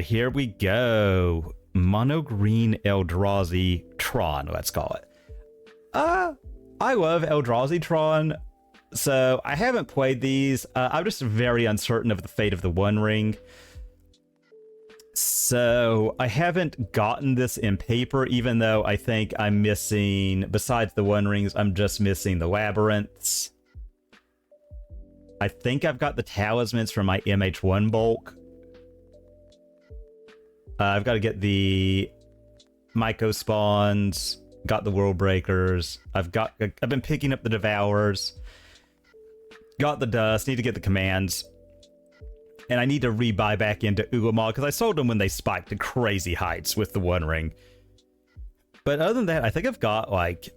here we go. Mono green Eldrazi Tron, let's call it. I love Eldrazi Tron, so I haven't played these. I'm just very uncertain of the fate of the One Ring. So I haven't gotten this in paper, even though I think I'm missing, besides the One Rings, I'm just missing the Labyrinths. I think I've got the talismans from my MH1 bulk. I've got to get the Myco spawns, got the World Breakers. I've been picking up the Devourers, got the Dust, need to get the commands. And I need to rebuy back into Ulamog because I sold them when they spiked to crazy heights with the One Ring. But other than that, I think I've got like...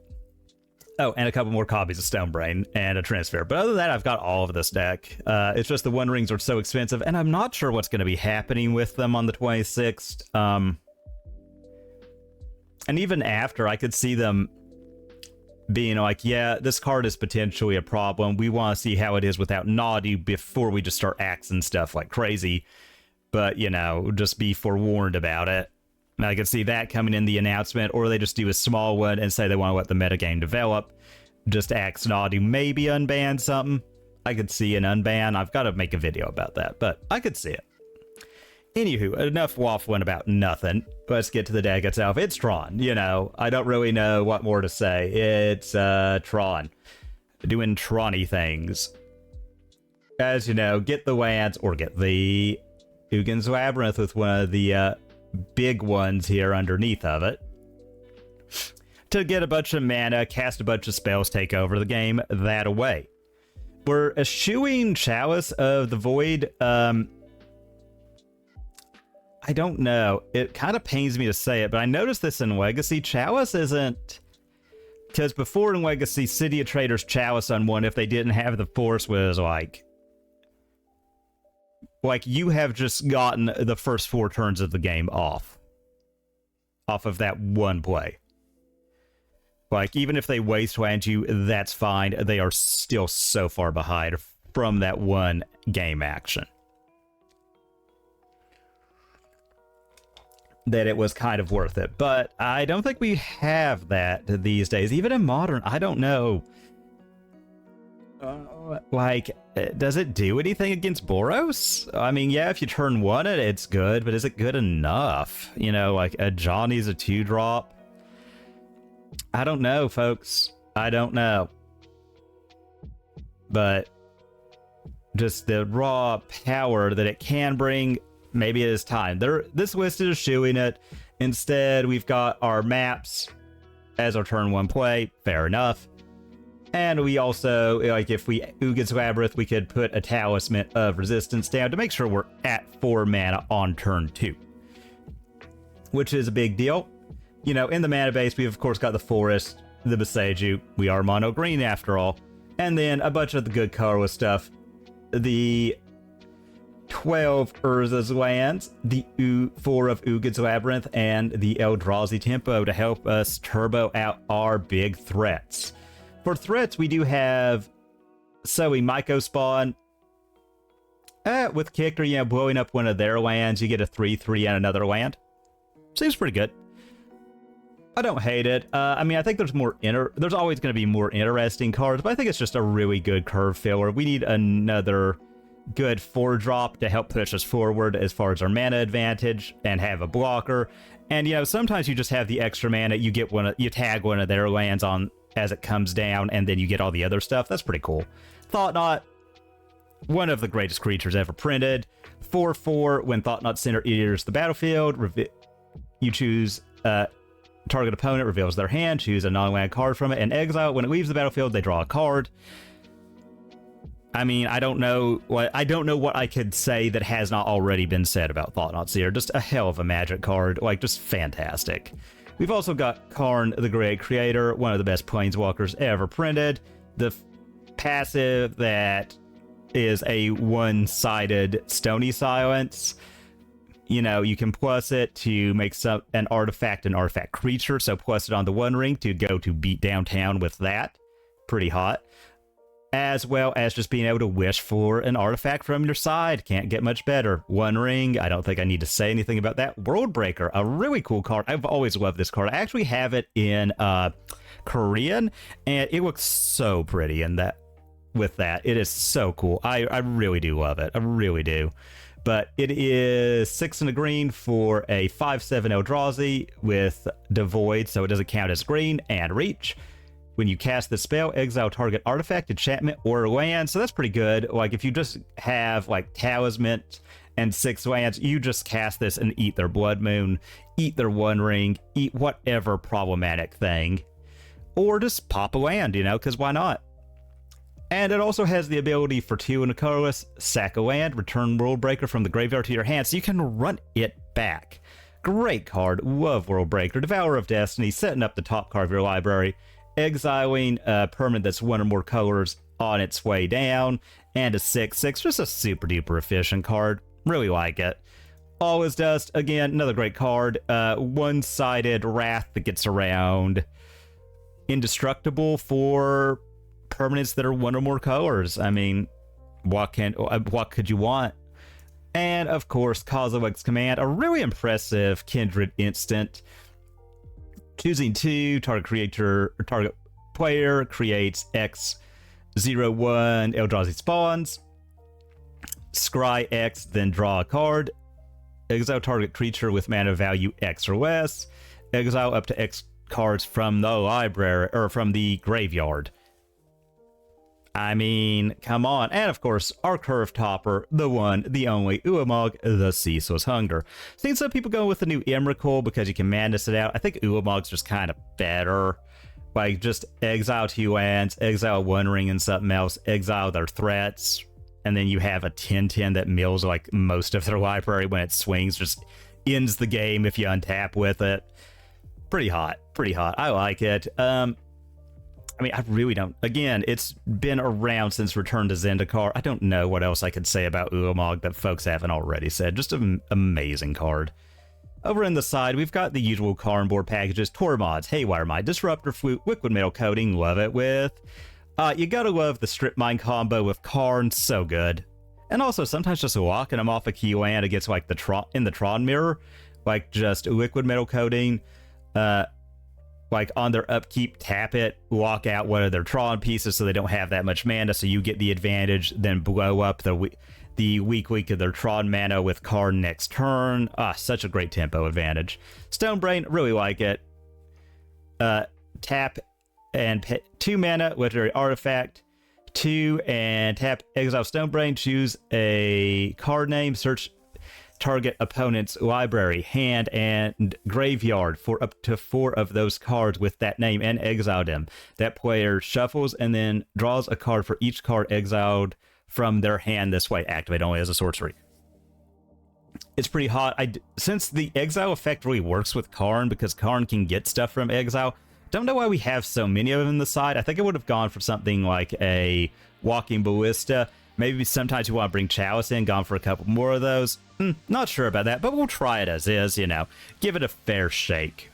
Oh, and a couple more copies of Stonebrain and a transfer. But other than that, I've got all of this deck. It's just the One Rings are so expensive, and I'm not sure what's going to be happening with them on the 26th. And even after, I could see them being like, yeah, this card is potentially a problem. We want to see how it is without Naughty before we just start axing stuff like crazy. But, you know, just be forewarned about it. And I could see that coming in the announcement, or they just do a small one and say they want to let the metagame develop. Just axe Naughty, maybe unban something. I could see an unban. I've got to make a video about that, but I could see it. Anywho, enough waffling about nothing. Let's get to the deck itself. It's Tron, you know. I don't really know what more to say. It's Tron. Doing Tron-y things. As you know, get the lands, or get the Ugin's Labyrinth with one of the big ones here underneath of it. To get a bunch of mana, cast a bunch of spells, take over the game that away. We're eschewing Chalice of the Void. I don't know. It kind of pains me to say it, but I noticed this in Legacy. Chalice isn't... Because before in Legacy, City of Traders Chalice on one, if they didn't have the force, was like you have just gotten the first 4 turns of the game off of that one play. Like, even if they wasteland you, that's fine. They are still so far behind from that one game action that it was kind of worth it. But I don't think we have that these days. Even in Modern, I don't know. Does it do anything against Boros? I mean, yeah, if you turn 1 it, it's good, but is it good enough? You know, like a Johnny's a 2-drop. I don't know, folks. I don't know. But just the raw power that it can bring, maybe it is time. This list is eschewing it. Instead, we've got our maps as our turn 1 play. Fair enough. And we also, like, if we Ugin's Labyrinth, we could put a Talisman of Resistance down to make sure we're at 4 mana on turn 2. Which is a big deal. You know, in the mana base, we've of course got the Forest, the Boseiju. We are mono green after all. And then a bunch of the good colorless stuff. The 12 Urza's lands, the 4 of Ugin's Labyrinth, and the Eldrazi Tempo to help us turbo out our big threats. For threats, we do have Zoe Myco spawn. With Kicker, you know, blowing up one of their lands, you get a 3/3 and another land. Seems pretty good. I don't hate it. I mean, I think there's there's always going to be more interesting cards, but I think it's just a really good curve filler. We need another good 4-drop to help push us forward as far as our mana advantage and have a blocker. And, you know, sometimes you just have the extra mana. You get you tag one of their lands on as it comes down, and then you get all the other stuff. That's pretty cool. Thought-Knot, one of the greatest creatures ever printed. 4/4, when Thought-Knot Center enters the battlefield, you choose target opponent reveals their hand, choose a non-land card from it, and exile. When it leaves the battlefield, they draw a card. I mean, I don't know what I could say that has not already been said about Thought-Knot Seer. Just a hell of a magic card, like, just fantastic. We've also got Karn the Great Creator, one of the best planeswalkers ever printed. The passive that is a one-sided Stony Silence. You know, you can plus it to make an artifact creature, so plus it on the One Ring to go to beat downtown with that. Pretty hot. as well as just being able to wish for an artifact from your side. Can't get much better. One Ring, I don't think I need to say anything about that. World Breaker, a really cool card. I've always loved this card. I actually have it in Korean, and it looks so pretty in that. With that, it is so cool. I really do love it. I really do. But it is 6 and a green for a 5/7 Eldrazi with Devoid, so it doesn't count as green, and reach. When you cast the spell, exile target artifact, enchantment, or land. So that's pretty good. Like if you just have like Talisman and 6 lands, you just cast this and eat their Blood Moon, eat their One Ring, eat whatever problematic thing. Or just pop a land, you know, because why not? And it also has the ability for 2 and a colorless, sack a land, return World Breaker from the graveyard to your hand, so you can run it back. Great card, love World Breaker. Devourer of Destiny, setting up the top card of your library, exiling a permanent that's 1 or more colors on its way down, and a 6/6, just a super duper efficient card. Really like it. Always Dust, again, another great card. One-sided Wrath that gets around. Indestructible for permanents that are 1 or more colors. I mean, what could you want? And of course, Kozilek's Command, a really impressive Kindred instant. Choosing 2, target player creates X01 Eldrazi spawns. Scry X, then draw a card. Exile target creature with mana value X or less. Exile up to X cards from the library or from the graveyard. I mean, come on. And of course, our curve topper, the one, the only, Ulamog, the Ceaseless Hunger. Seen some people go with the new Emrakul because you can madness it out. I think Ulamog's just kind of better. Like, just exile 2 lands, exile 1 ring and something else, exile their threats, and then you have a 10/10 that mills like most of their library when it swings, just ends the game if you untap with it. Pretty hot, pretty hot. I like it. I mean, I really don't. Again, it's been around since Return to Zendikar. I don't know what else I could say about Ulamog that folks haven't already said. Just an amazing card. Over in the side, we've got the usual Karn board packages. Tor mods, Haywire Mine, Disruptor Flute, Liquid Metal Coating, love it with. You gotta love the Strip Mine combo with Karn, so good. And also, sometimes just walking them off a key land against like the Tron Mirror, like just Liquid Metal Coating, like on their upkeep, tap it, walk out one of their Tron pieces so they don't have that much mana, so you get the advantage, then blow up the weak of their Tron mana with Karn next turn. Such a great tempo advantage. Stonebrain, really like it. Tap and pay 2 mana, legendary artifact, 2 and tap, exile Stonebrain, choose a card name, search target opponent's library, hand, and graveyard for up to 4 of those cards with that name and exile them. That player shuffles and then draws a card for each card exiled from their hand this way. Activate only as a sorcery. It's pretty hot. Since the exile effect really works with Karn, because Karn can get stuff from exile, don't know why we have so many of them in the side. I think I would have gone for something like a Walking Ballista. Maybe sometimes you want to bring Chalice in, gone for a couple more of those. Not sure about that, but we'll try it as is, you know. Give it a fair shake.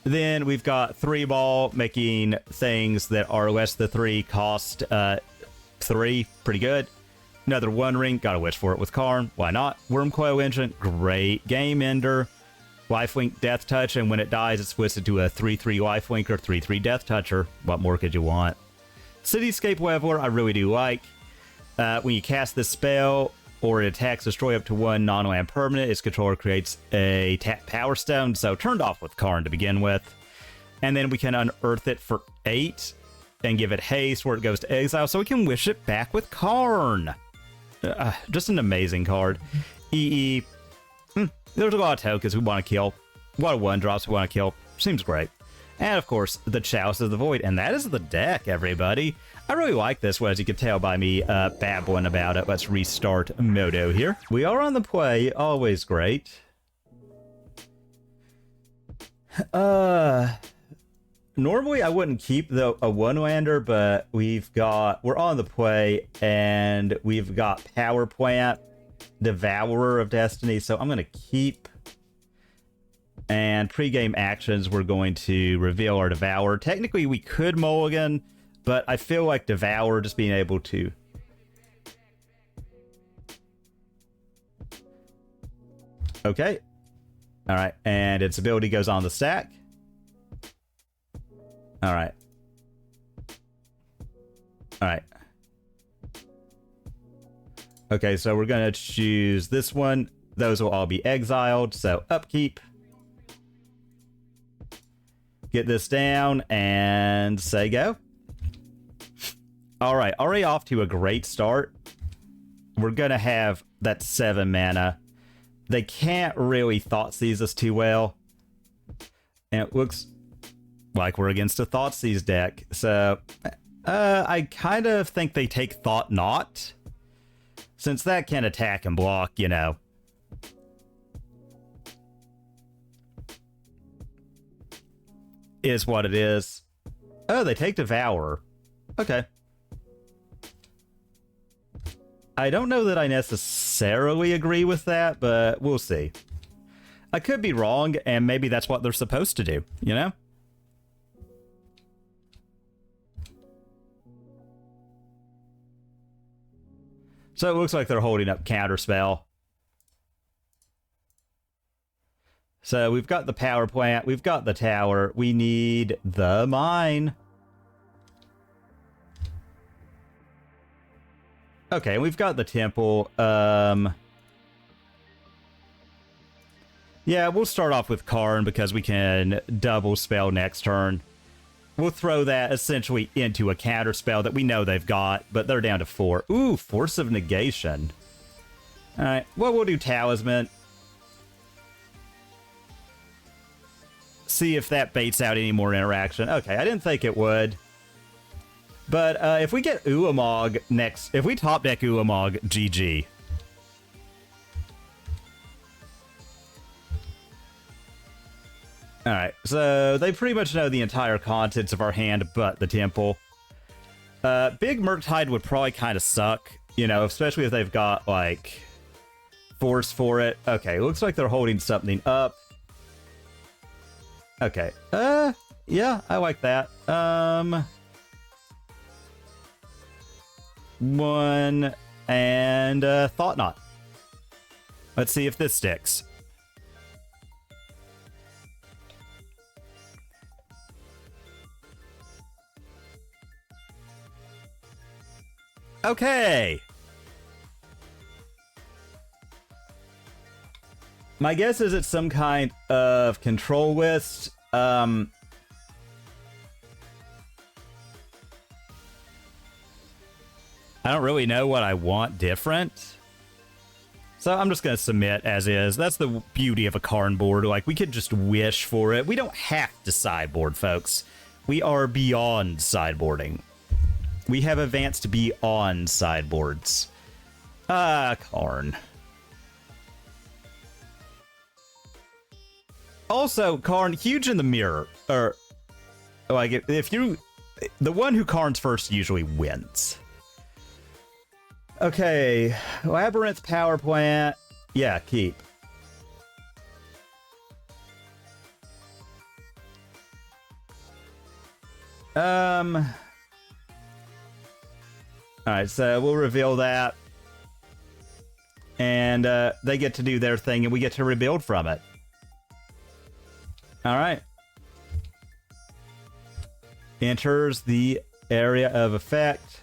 Then we've got 3-ball, making things that are less than 3 cost 3. Pretty good. Another 1 ring, gotta wish for it with Karn. Why not? Wormcoil Engine, great game ender. Lifelink Death Touch, and when it dies, it's twisted to a 3/3 Lifelink or 3/3 Death Toucher. What more could you want? Cityscape Leveler, I really do like. When you cast this spell or it attacks, destroy up to 1 non-land permanent, its controller creates a tap Power Stone, so turned off with Karn to begin with. And then we can unearth it for 8 and give it haste where it goes to exile, so we can wish it back with Karn. Just an amazing card. EE, there's a lot of tokens we want to kill. A lot of 1-drops we want to kill. Seems great. And of course, the Chalice of the Void, and that is the deck, everybody. I really like this one, as you can tell by me babbling about it. Let's restart Modo here. We are on the play, always great. Normally I wouldn't keep a 1-lander, but we're on the play, and we've got Power Plant, Devourer of Destiny, so I'm going to keep. And pre-game actions, we're going to reveal our Devourer. Technically, we could mulligan, but I feel like Devour just being able to... Okay. All right, and its ability goes on the stack. All right. All right. Okay, so we're going to choose this one. Those will all be exiled, so upkeep. Get this down and say go. All right, already off to a great start. We're going to have that 7 mana. They can't really Thoughtseize us too well. And it looks like we're against a Thoughtseize deck. So, I kind of think they take Thought Not. Since that can attack and block, you know. Is what it is. Oh, they take Devour. Okay. I don't know that I necessarily agree with that, but we'll see. I could be wrong, and maybe that's what they're supposed to do, you know? So it looks like they're holding up Counterspell. So we've got the power plant, we've got the tower, we need the mine. Okay, we've got the temple. Yeah, we'll start off with Karn because we can double spell next turn. We'll throw that essentially into a counter spell that we know they've got, but they're down to 4. Ooh, Force of Negation. Alright, well, we'll do Talisman. See if that baits out any more interaction. Okay, I didn't think it would. But if we get Ulamog next, if we top deck Ulamog, GG. Alright, so they pretty much know the entire contents of our hand but the temple. Big Murktide would probably kind of suck, you know, especially if they've got, like, force for it. Okay, looks like they're holding something up. Okay, yeah, I like that. One, and Thought Knot. Let's see if this sticks. Okay. My guess is it's some kind of control list. I don't really know what I want different. So I'm just going to submit as is. That's the beauty of a Karn board. Like, we could just wish for it. We don't have to sideboard, folks. We are beyond sideboarding. We have advanced beyond sideboards. Karn. Also, Karn, huge in the mirror. Or, like, if you... The one who Karns first usually wins. Okay, Labyrinth Power Plant. Yeah, keep. Alright, so we'll reveal that. And they get to do their thing and we get to rebuild from it. Alright. Enters the area of effect.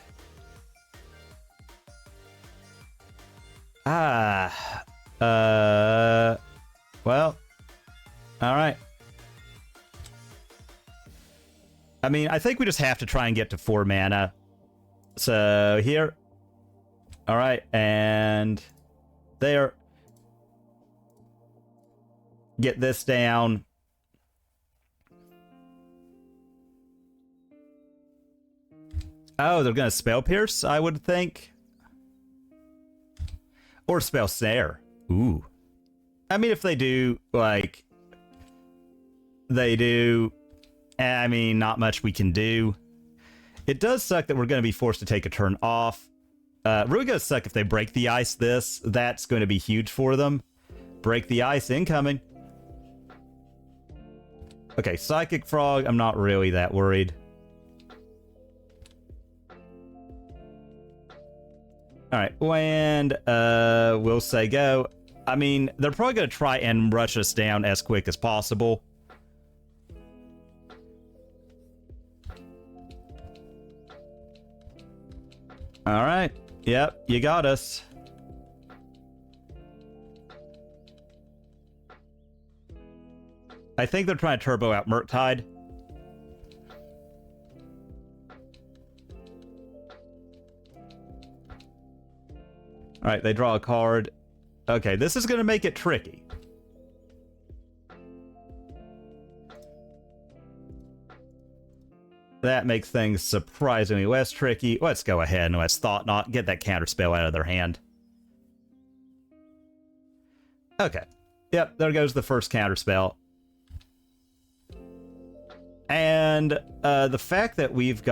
Well, all right. I mean, I think we just have to try and get to 4 mana. So here. All right, and there. Get this down. Oh, they're going to Spell Pierce, I would think. Or Spell Snare. Ooh. I mean, if they do, like... They do... I mean, not much we can do. It does suck that we're going to be forced to take a turn off. Really going to suck if they break the ice this. That's going to be huge for them. Break the ice incoming. Okay, Psychic Frog. I'm not really that worried. All right, land, we'll say go. I mean, they're probably going to try and rush us down as quick as possible. All right. Yep, you got us. I think they're trying to turbo out Murktide. All right, they draw a card. Okay, this is going to make it tricky. That makes things surprisingly less tricky. Let's go ahead and let's Thought Knot. Get that counterspell out of their hand. Okay. Yep, there goes the first counterspell. And the fact that we've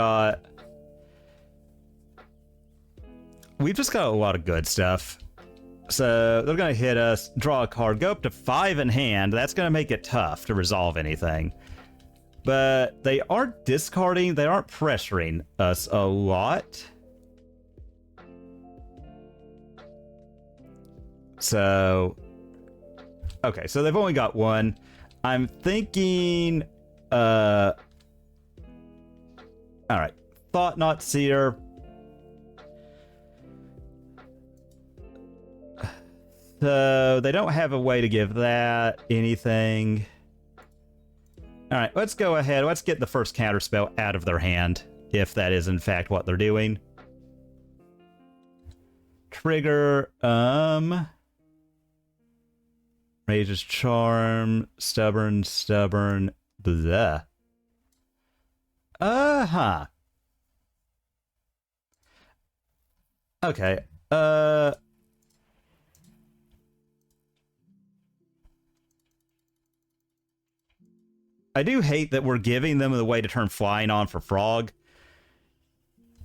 just got a lot of good stuff. So they're going to hit us, draw a card, go up to 5 in hand. That's going to make it tough to resolve anything. But they aren't discarding, they aren't pressuring us a lot. So, okay, so they've only got one. I'm thinking, all right, Thought Knot Seer. So they don't have a way to give that anything. All right, let's go ahead. Let's get the first counterspell out of their hand, if that is in fact what they're doing. Trigger, Mage's Charm, Stubborn, blah. Okay, I do hate that we're giving them the way to turn flying on for Frog.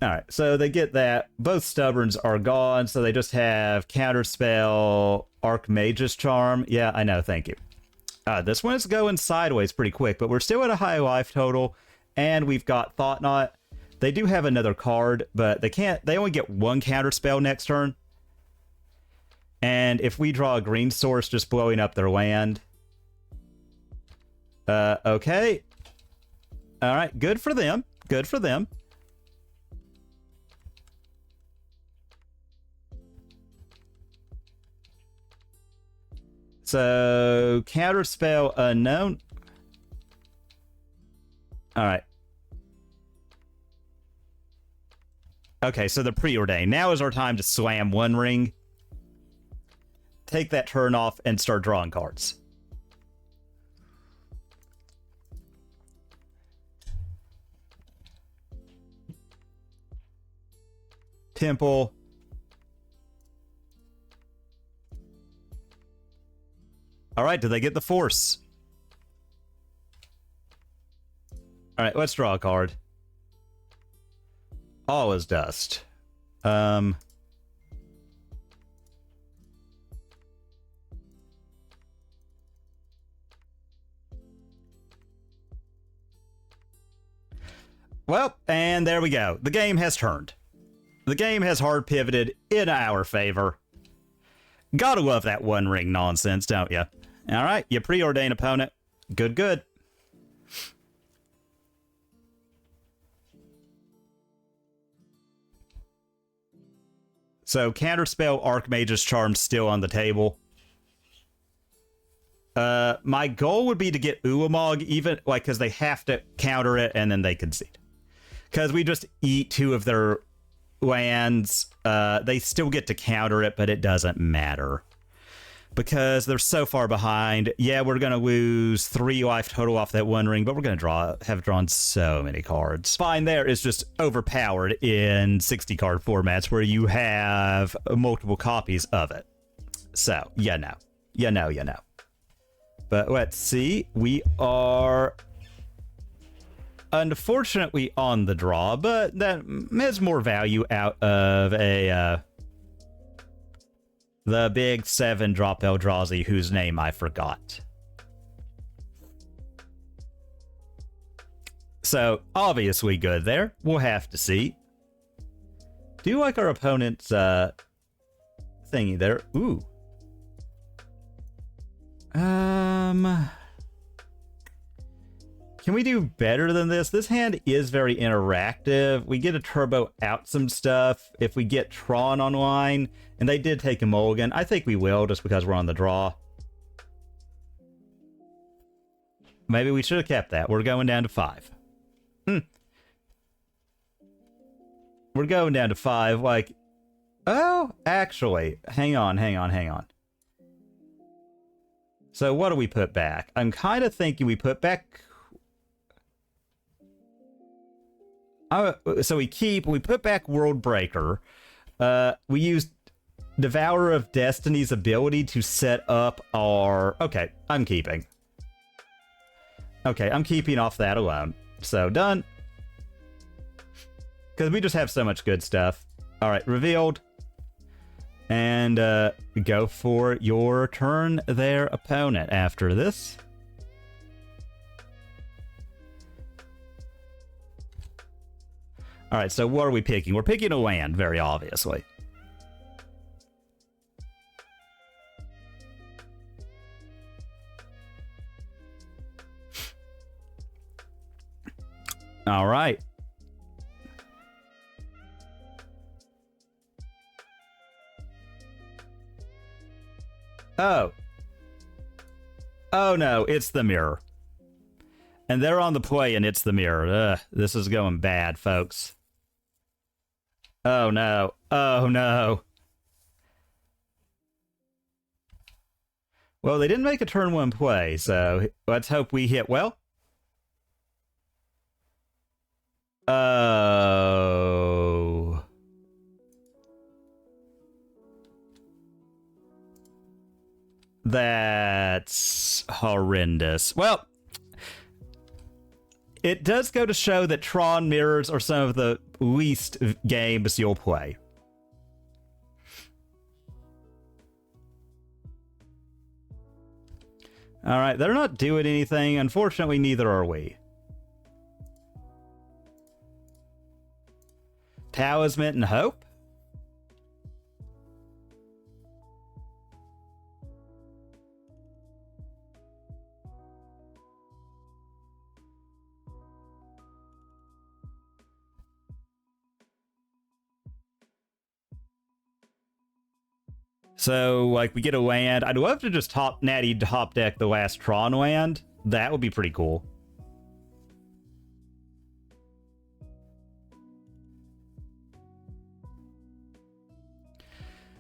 Alright, so they get that. Both Stubborns are gone, so they just have Counterspell, Archmage's Charm. Yeah, I know, thank you. This one is going sideways pretty quick, but we're still at a high life total, and we've got Thought Knot. They do have another card, but they only get one Counterspell next turn. And if we draw a green source, just blowing up their land. Okay. All right, good for them. Good for them. So, Counterspell unknown. All right. Okay, so the preordained. Now is our time to slam one ring. Take that turn off and start drawing cards. Temple. All right, did they get the Force? All right, let's draw a card. All is dust. Well, and there we go. The game has turned. The game has hard pivoted in our favor. Gotta love that one ring nonsense, don't you? All right, you preordain opponent. Good, good. So, Counterspell, Archmage's Charm still on the table. My goal would be to get Ulamog, even, like, because they have to counter it and then they concede. Because we just eat two of their lands. They still get to counter it, but it doesn't matter. Because they're so far behind. Yeah, we're going to lose 3 life total off that one ring, but we're going to have drawn so many cards. Fine there is just overpowered in 60 card formats where you have multiple copies of it. So, you know. But let's see. We are unfortunately on the draw, but that has more value out of the big 7-drop Eldrazi, whose name I forgot. So, obviously good there. We'll have to see. do like our opponent's thingy there. Ooh. Can we do better than this? This hand is very interactive. We get a turbo out some stuff if we get Tron online, and they did take a mulligan. I think we will, just because we're on the draw. Maybe we should have kept that. We're going down to 5. We're going down to 5, like... Oh, actually, hang on. So what do we put back? I'm kind of thinking we put back... so we put back World Breaker. We used Devourer of Destiny's ability to set up our... Okay, I'm keeping. Okay, I'm keeping off that alone. So, done. Because we just have so much good stuff. Alright, revealed. And go for your turn there, opponent, after this. Alright, so what are we picking? We're picking a land, very obviously. Alright. Oh. Oh no, it's the mirror. And they're on the play and it's the mirror. Ugh, this is going bad, folks. Oh no. Oh no. Well, they didn't make a turn 1 play, so let's hope we hit well. Oh. That's horrendous. Well, it does go to show that Tron mirrors are some of the least games you'll play. Alright, they're not doing anything. Unfortunately, neither are we. Talisman and Hope? So, like, we get a land. I'd love to just natty top deck the last Tron land. That would be pretty cool.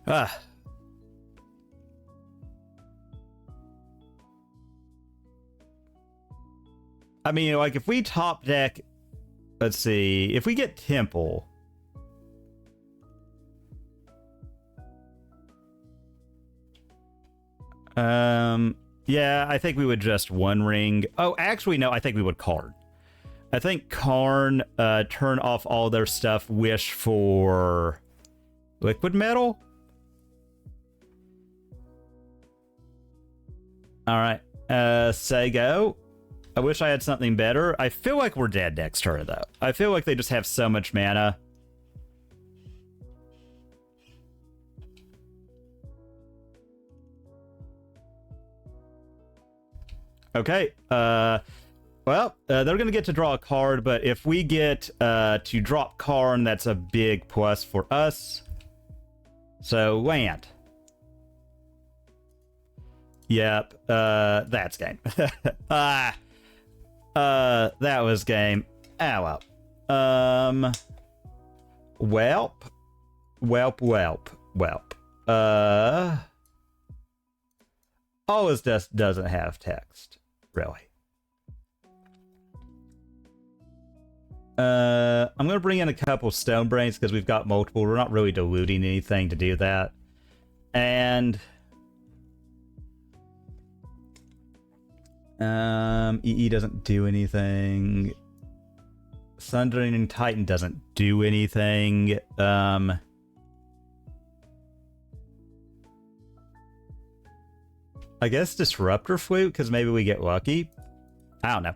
Ah. I mean, like, if we top deck... Let's see. If we get Temple... Yeah, I think we would just One Ring. Oh, actually, no, I think we would Karn. I think Karn, turn off all their stuff, wish for Liquid Metal. Alright, say go. I wish I had something better. I feel like we're dead next turn, though. I feel like they just have so much mana. Okay, well, they're going to get to draw a card, but if we get to drop Karn, that's a big plus for us. So, land. Yep, that's game. That was game. Ah, well. Welp. Always just doesn't have text. Really. I'm going to bring in a couple Stone Brains because we've got multiple. We're not really diluting anything to do that. And... EE doesn't do anything. Sundering Titan doesn't do anything. I guess Disruptor Flute, because maybe we get lucky. I don't know.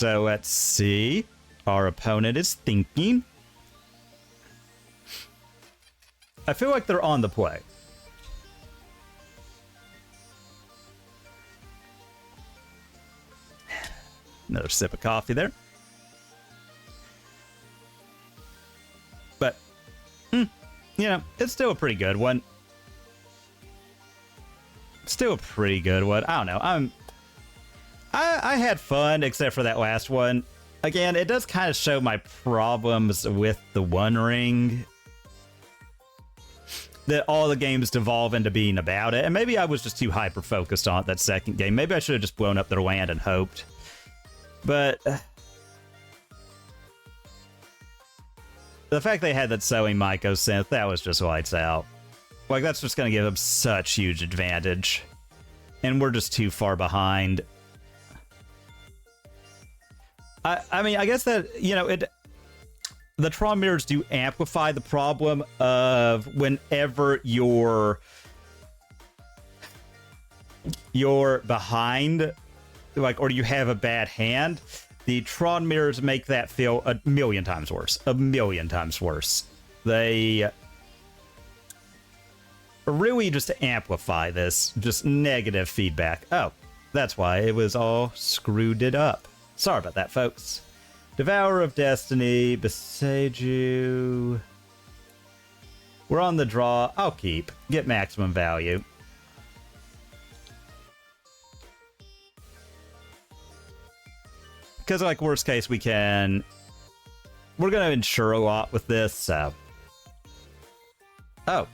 So let's see. Our opponent is thinking. I feel like they're on the play. Another sip of coffee there. But, you know, it's still a pretty good one. Still a pretty good one. I don't know. I had fun, except for that last one. Again, it does kind of show my problems with the One Ring. That all the games devolve into being about it. And maybe I was just too hyper-focused on it that second game. Maybe I should have just blown up their land and hoped. But the fact they had that sewing Myco synth, that was just lights out. Like, that's just going to give them such huge advantage. And we're just too far behind. I mean, I guess that, you know, the Tron mirrors do amplify the problem of whenever you're behind, like, or you have a bad hand, the Tron mirrors make that feel a million times worse. A million times worse. They really just amplify this just negative feedback. Oh, that's why it was all screwed it up. Sorry about that, folks. Devourer of Destiny, Beseiju. We're on the draw. I'll keep. Get maximum value. Because, like, worst case, we're going to insure a lot with this, so. Oh.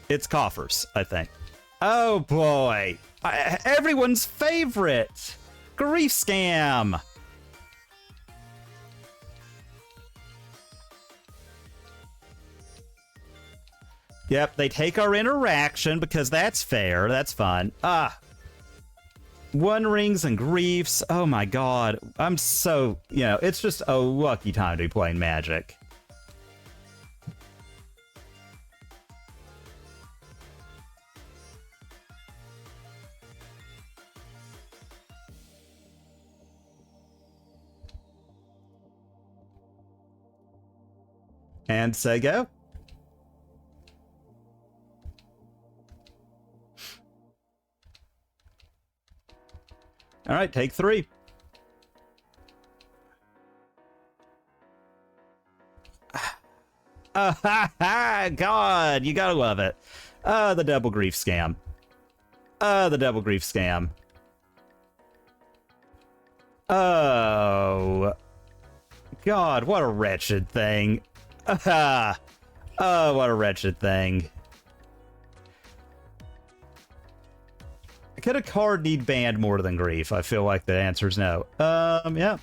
It's coffers, I think. Oh, boy. Everyone's favorite. Grief Scam. Yep, they take our interaction because that's fair. That's fun. One Rings and Griefs. Oh my god. I'm so, you know, it's just a lucky time to be playing Magic. And say go. All right, take 3. God, you gotta love it. The double grief scam. The double grief scam. Oh. God, what a wretched thing. Oh, what a wretched thing. Could a card need banned more than grief? I feel like the answer is no. Yeah.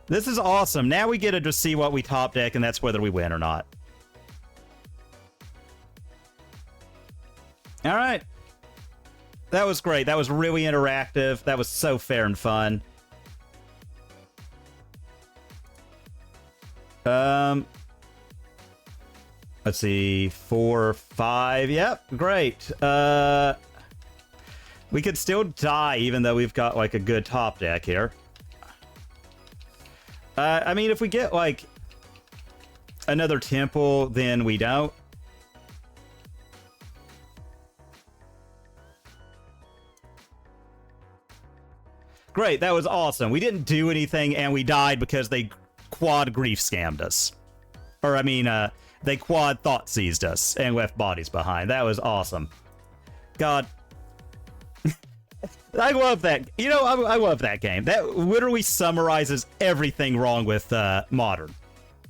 This is awesome. Now we get to just see what we top deck, and that's whether we win or not. All right. That was great. That was really interactive. That was so fair and fun. Let's see. 4, 5. Yep. Great. We could still die even though we've got, like, a good top deck here. I mean, if we get, like, another temple, then we don't. Great, that was awesome. We didn't do anything, and we died because they quad grief scammed us. Or, I mean, they quad thought seized us and left bodies behind. That was awesome. God. I love that. You know, I love that game. That literally summarizes everything wrong with Modern.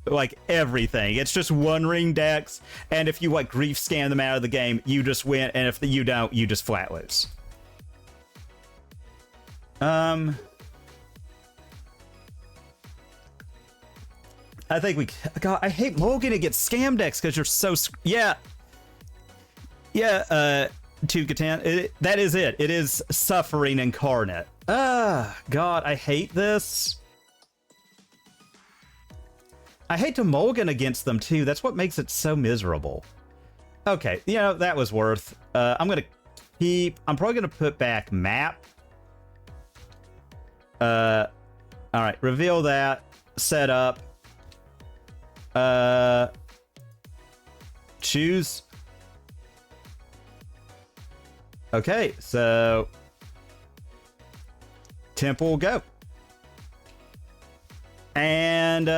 Like, everything. It's just One Ring decks, and if you, like, grief scam them out of the game, you just win, and if you don't, you just flat lose. I think we... God, I hate Logan against scam decks because you're so... Yeah. Yeah, to Catan, that is it. It is suffering incarnate. God, I hate this. I hate to mulligan against them, too. That's what makes it so miserable. Okay, you know, that was worth. I'm probably going to put back Map. All right, reveal that. Set up. Choose. Okay, so temple, go. And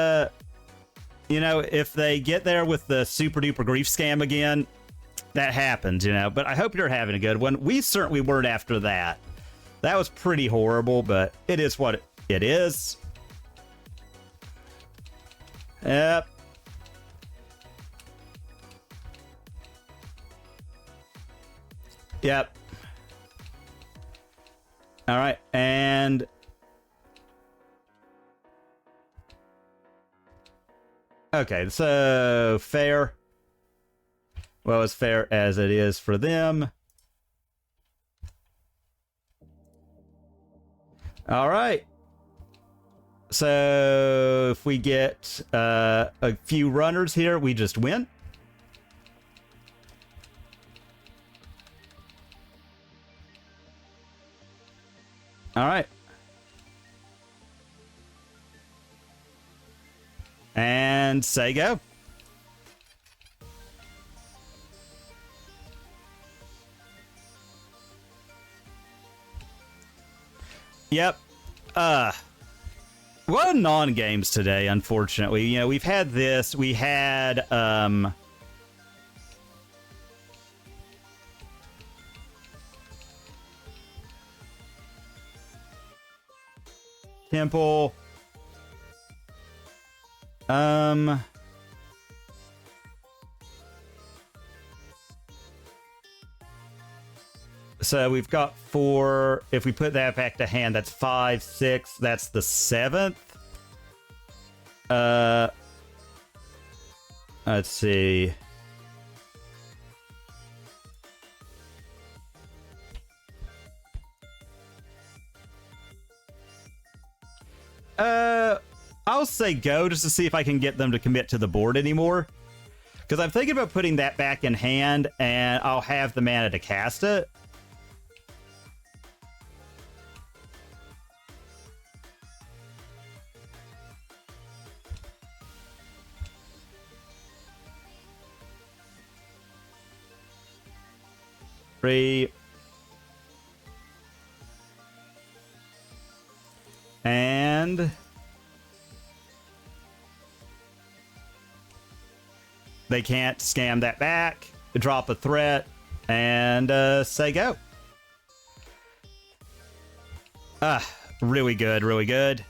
you know, if they get there with the super duper grief scam again, that happens, you know. But I hope you're having a good one. We certainly weren't after that. That was pretty horrible, but it is what it is. Yep. Yep. All right, and okay, so fair. Well, as fair as it is for them. All right. So if we get a few runners here, we just win. All right. And say go. Yep. What non-games today, unfortunately. You know, we've had this. We had Temple. So we've got 4. If we put that back to hand, that's 5, 6. That's the 7th. Let's see. I'll say go just to see if I can get them to commit to the board anymore. Because I'm thinking about putting that back in hand, and I'll have the mana to cast it. And they can't scam that back, drop a threat, and say go. Really good, really good.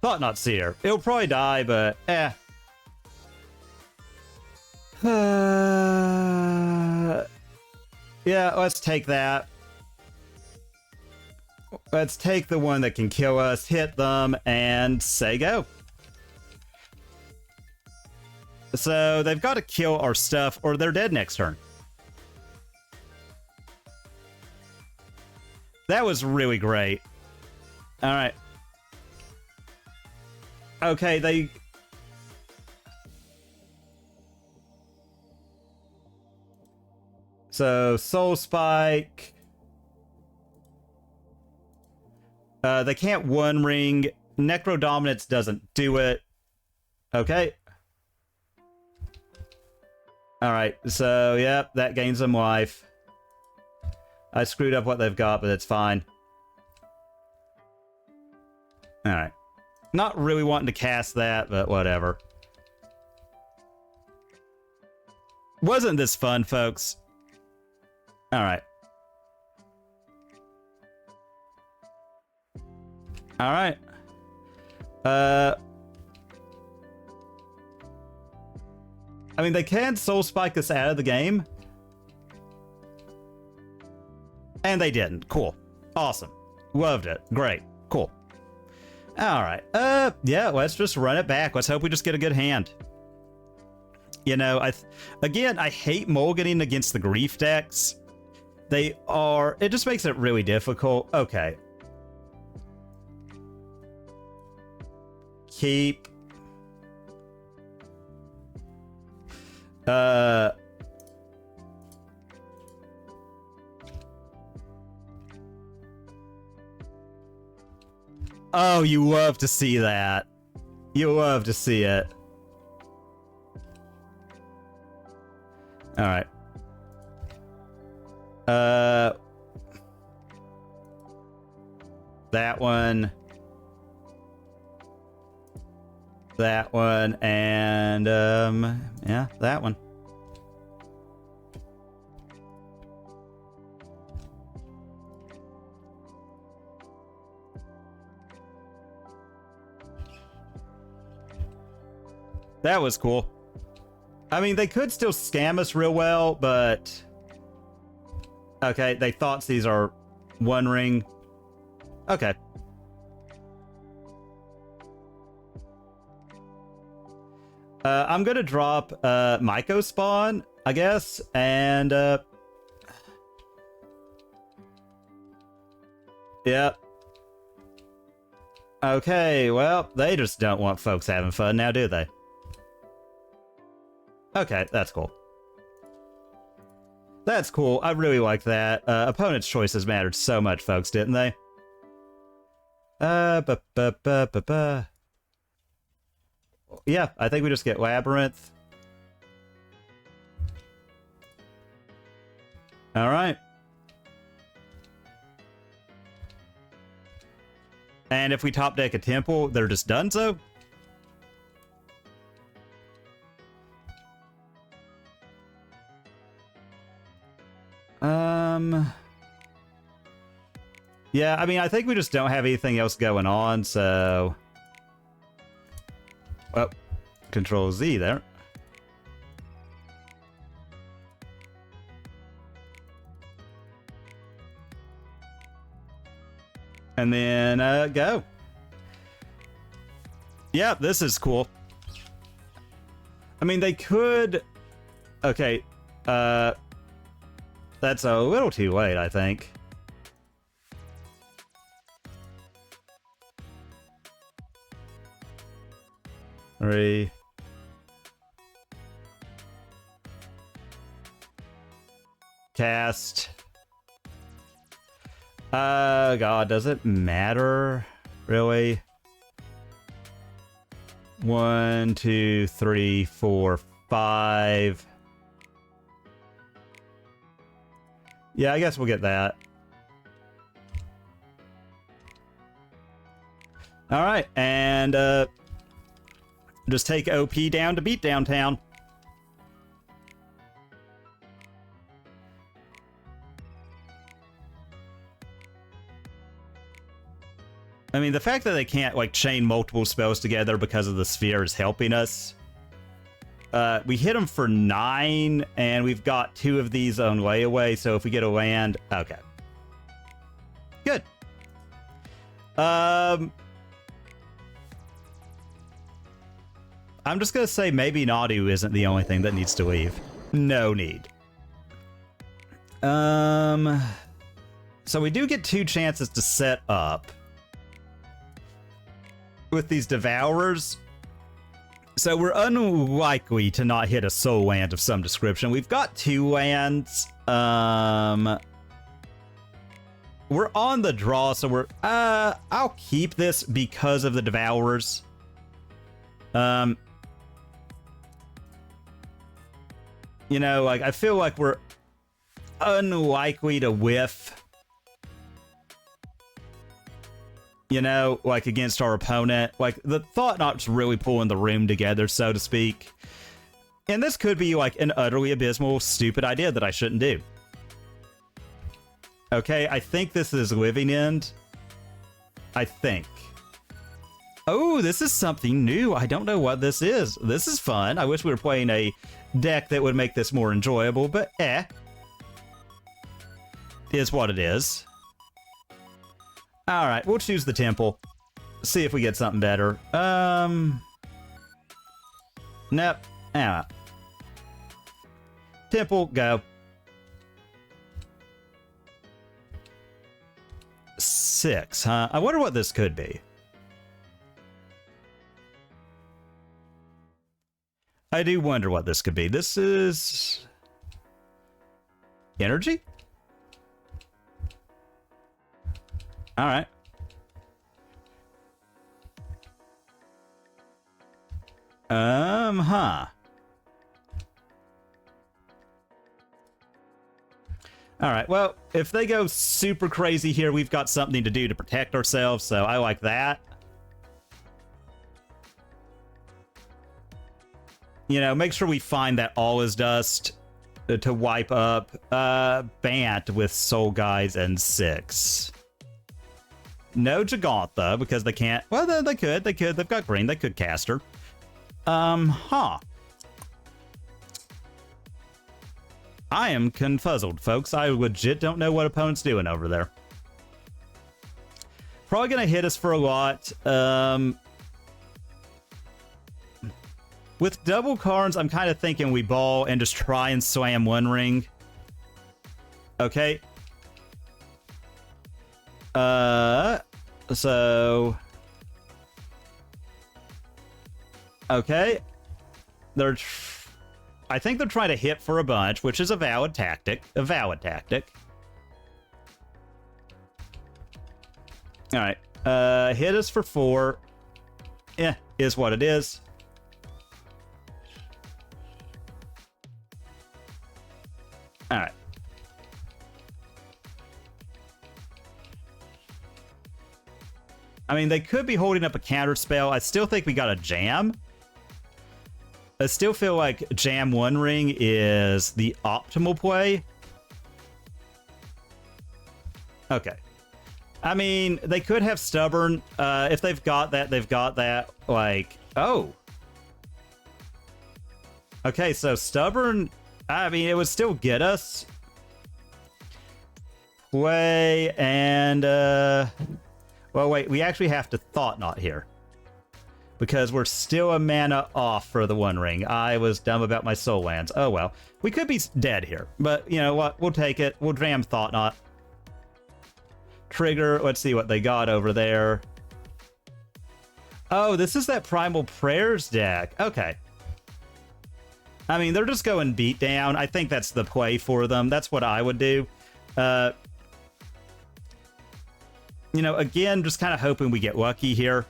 Thought not seer. It'll probably die, but yeah, let's take that. Let's take the one that can kill us, hit them, and say go. So they've got to kill our stuff or they're dead next turn. That was really great. All right. Okay, they... So, Soul Spike. They can't One Ring. Necro Dominance doesn't do it. Okay. Alright, so, yep, that gains them life. I screwed up what they've got, but it's fine. Alright. Not really wanting to cast that, but whatever. Wasn't this fun, folks? Alright. Alright. I mean, they can Soul Spike us out of the game. And they didn't. Cool. Awesome. Loved it. Great. Cool. Alright. Yeah, let's just run it back. Let's hope we just get a good hand. You know, again, I hate mulliganing against the grief decks. They are... It just makes it really difficult. Okay. Keep. Oh, you love to see that. You love to see it. All right. That one. That one, and, yeah, that one. That was cool. I mean, they could still scam us real well, but... Okay, they thought these are one ring. Okay. I'm gonna drop Myco spawn, I guess, and yep. Okay, well, they just don't want folks having fun now, do they? Okay, that's cool. That's cool. I really like that. Opponent's choices mattered so much, folks, didn't they? Yeah, I think we just get Labyrinth. All right. And if we top deck a Temple, they're just done so? Yeah, I mean, I think we just don't have anything else going on, so... Oh, Control Z there. And then, go. Yeah, this is cool. I mean, they could... Okay, that's a little too late, I think. Three. Cast. God, does it matter? Really? 1, 2, 3, 4, 5. Yeah, I guess we'll get that. All right, and just take OP down to beat downtown. I mean, the fact that they can't, like, chain multiple spells together because of the sphere is helping us. We hit them for 9, and we've got 2 of these on layaway, so if we get a land... Okay. Good. I'm just gonna say maybe Nadu isn't the only thing that needs to leave. No need. So we do get 2 chances to set up with these Devourers. So we're unlikely to not hit a soul land of some description. We've got 2 lands. We're on the draw, so we're... I'll keep this because of the Devourers. You know, like, I feel like we're unlikely to whiff. You know, like, against our opponent. Like, the Thought-Knot's really pulling the room together, so to speak. And this could be, like, an utterly abysmal, stupid idea that I shouldn't do. Okay, I think this is Living End. I think. Oh, this is something new. I don't know what this is. This is fun. I wish we were playing a deck that would make this more enjoyable, but is what it is. Alright, we'll choose the Temple. See if we get something better. Nope. Alright. Temple, go. 6, huh? I wonder what this could be. I do wonder what this could be. This is... energy? Alright. Huh. Alright, well, if they go super crazy here, we've got something to do to protect ourselves, so I like that. You know, make sure we find that all is dust to wipe up Bant with Soul Guides and 6. No Jagantha, because they can't... well, they could. They've got green. They could cast her. Huh. I am confuzzled, folks. I legit don't know what opponent's doing over there. Probably gonna hit us for a lot. With double cards, I'm kind of thinking we ball and just try and slam one ring. Okay. So... okay. I think they're trying to hit for a bunch, which is a valid tactic. Alright. Hit us for 4. Yeah, is what it is. Alright. I mean, they could be holding up a counter spell. I still think we got a jam. I still feel like jam one ring is the optimal play. Okay. I mean, they could have stubborn. If they've got that, they've got that. Like, oh. Okay, so stubborn. I mean, it would still get us. Play and, well, wait, we actually have to Thought Knot here. Because we're still a mana off for the One Ring. I was dumb about my soul lands. Oh, well. We could be dead here. But, you know what? We'll take it. We'll jam Thought Knot. Trigger. Let's see what they got over there. Oh, this is that Primal Prayers deck. Okay. I mean, they're just going beat down. I think that's the play for them. That's what I would do. You know, again, just kind of hoping we get lucky here.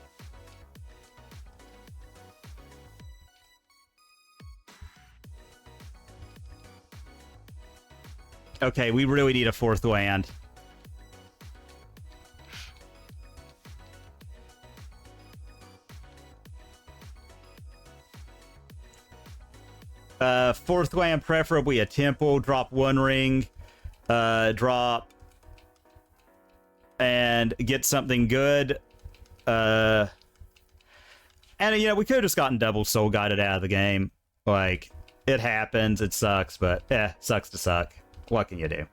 Okay, we really need a 4th land. Fourth land, preferably a temple. Drop one ring. Drop. And get something good. And, you know, we could have just gotten double soul guided out of the game. Like, it happens. It sucks, but, sucks to suck. What can you do?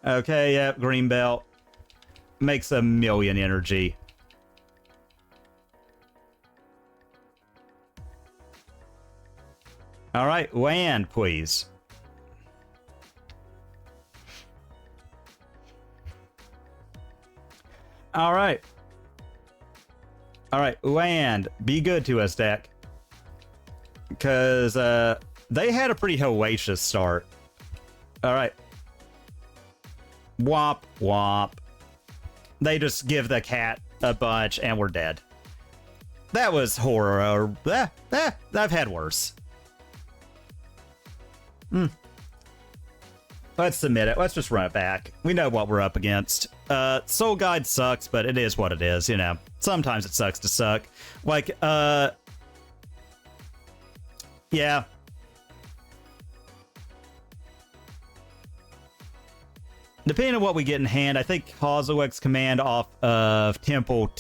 Okay, yep, green belt. Makes a million energy. Alright, land, please. Alright. Alright, land. Be good to us, deck. Because, they had a pretty hellacious start. Alright. Womp, womp. They just give the cat a bunch and we're dead. That was horror. I've had worse. Let's submit it. Let's just run it back. We know what we're up against. Soul Guide sucks, but it is what it is, you know. Sometimes it sucks to suck. Like, yeah. Depending on what we get in hand, I think Kozilek's command off of Temple,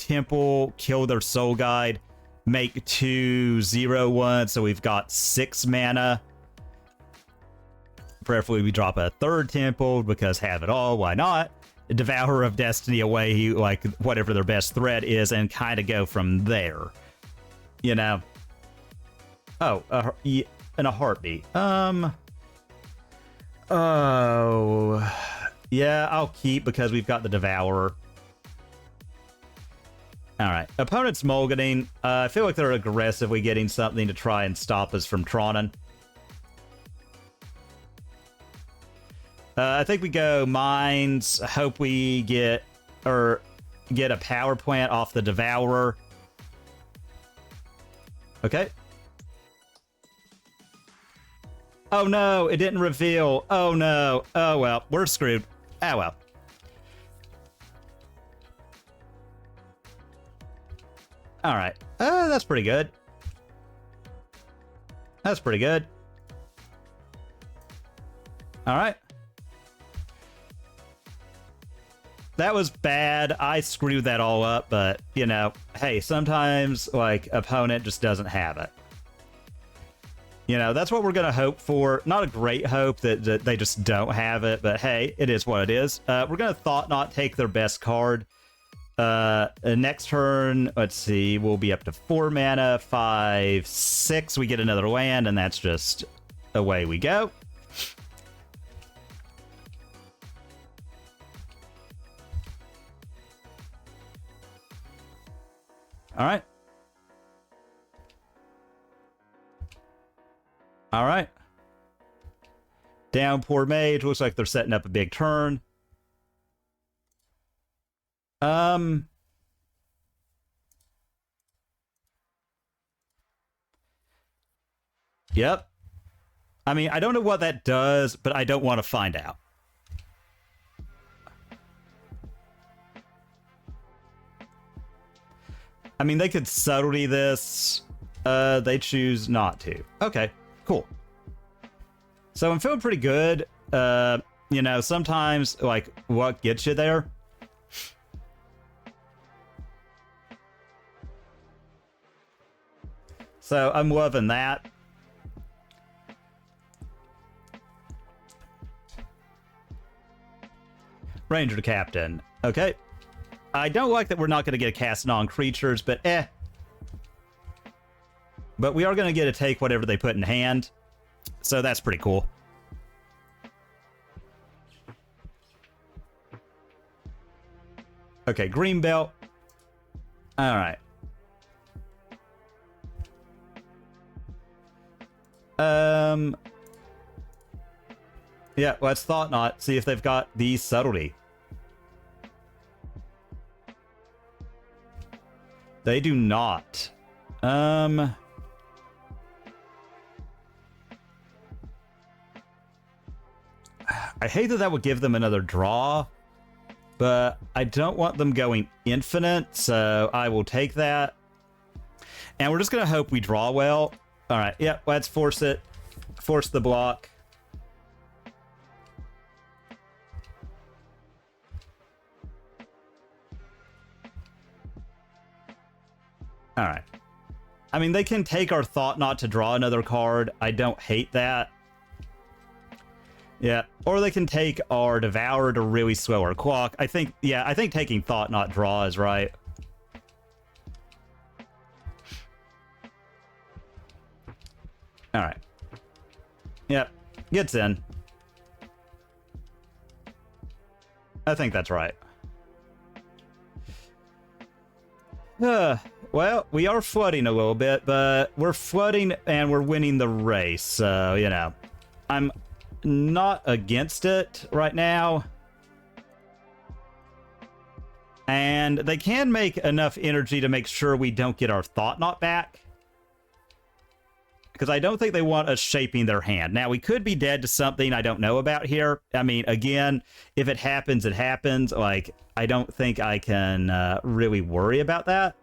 kill their Soul Guide, make 2/0/1, so we've got 6 mana. Preferably we drop a 3rd Temple, because have it all, why not? Devourer of Destiny away, like, whatever their best threat is, and kind of go from there. You know? Oh, in a heartbeat. Oh... yeah, I'll keep because we've got the Devourer. All right. Opponent's mulliganing. I feel like they're aggressively getting something to try and stop us from Tronin. I think we go mines. Hope we get a power plant off the Devourer. Okay. Oh no, it didn't reveal. Oh no. Oh well, we're screwed. Ah well. All right. That's pretty good. That's pretty good. All right. That was bad. I screwed that all up, but, you know, hey, sometimes, like, opponent just doesn't have it. You know, that's what we're going to hope for. Not a great hope that they just don't have it, but hey, it is what it is. We're going to Thought Knot, take their best card. Next turn, let's see, we'll be up to 4 mana, 5, 6. We get another land, and that's just away we go. All right. All right. Downpour Mage. Looks like they're setting up a big turn. Yep. I mean, I don't know what that does, but I don't want to find out. I mean, they could subtlety this. They choose not to. Okay, cool. So I'm feeling pretty good. You know, sometimes, like, what gets you there? So I'm loving that. Ranger Captain. Okay. I don't like that we're not going to get a cast non-creatures, but eh. But we are going to get to take whatever they put in hand. So that's pretty cool. Okay, green belt. All right. Yeah, let's Thought Knot. See if they've got the subtlety. They do not. I hate that that would give them another draw, but I don't want them going infinite, so I will take that. And we're just going to hope we draw well. All right, yeah, let's force it. Force the block. All right. I mean, they can take our Thought Knot to draw another card. I don't hate that. Yeah, or they can take our Devourer to really slow our clock. I think, yeah, I think taking Thought Knot draw is right. All right. Yep, gets in. I think that's right. Well, we are flooding a little bit, but we're flooding and we're winning the race. So, you know, I'm not against it right now. And they can make enough energy to make sure we don't get our Thought Knot back. Because I don't think they want us shaping their hand. Now, we could be dead to something I don't know about here. I mean, again, if it happens, it happens. Like, I don't think I can really worry about that.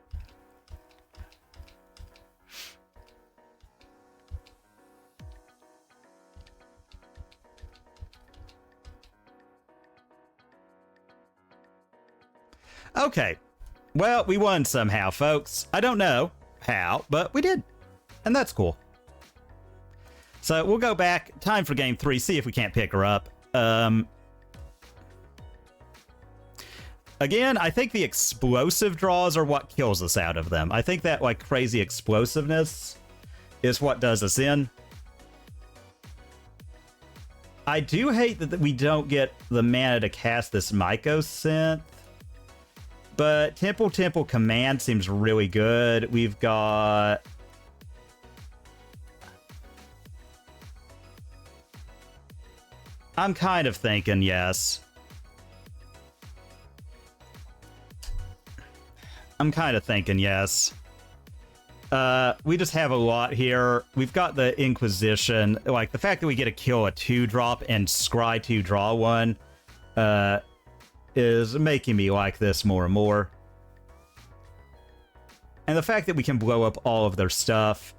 Okay. Well, we won somehow, folks. I don't know how, but we did. And that's cool. So we'll go back. Time for game 3. See if we can't pick her up. Again, I think the explosive draws are what kills us out of them. I think that, like, crazy explosiveness is what does us in. I do hate that we don't get the mana to cast this Myco Synth. But Temple Command seems really good. We've got... I'm kind of thinking yes. I'm kind of thinking yes. We just have a lot here. We've got the Inquisition. Like, the fact that we get to kill a 2-drop and scry 2 draw 1 is making me like this more and more. And the fact that we can blow up all of their stuff.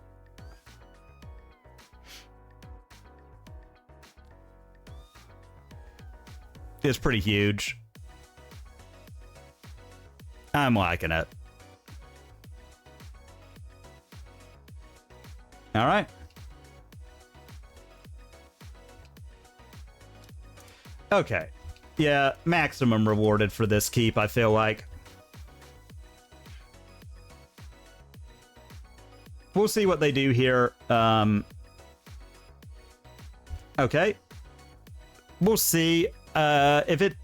Is pretty huge. I'm liking it. All right. Okay. Yeah, maximum rewarded for this keep, I feel like. We'll see what they do here. Okay. We'll see if it...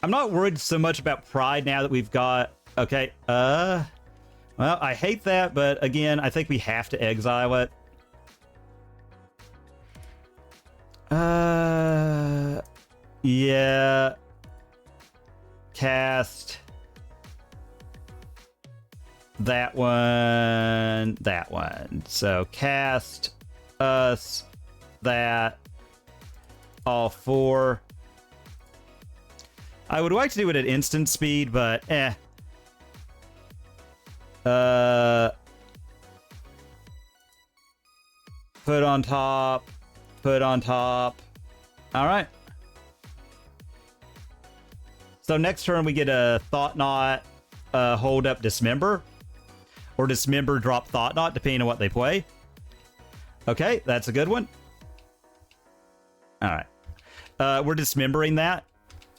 I'm not worried so much about Pride now that we've got... Okay, well, I hate that, but again, I think we have to exile it. Yeah. Cast. That one. That one. So, cast us. That. All 4. I would like to do it at instant speed, but put on top. Put on top. All right. So next turn we get a Thought Knot, hold up Dismember, or Dismember drop Thought Knot, depending on what they play. Okay, that's a good one. All right. We're dismembering that.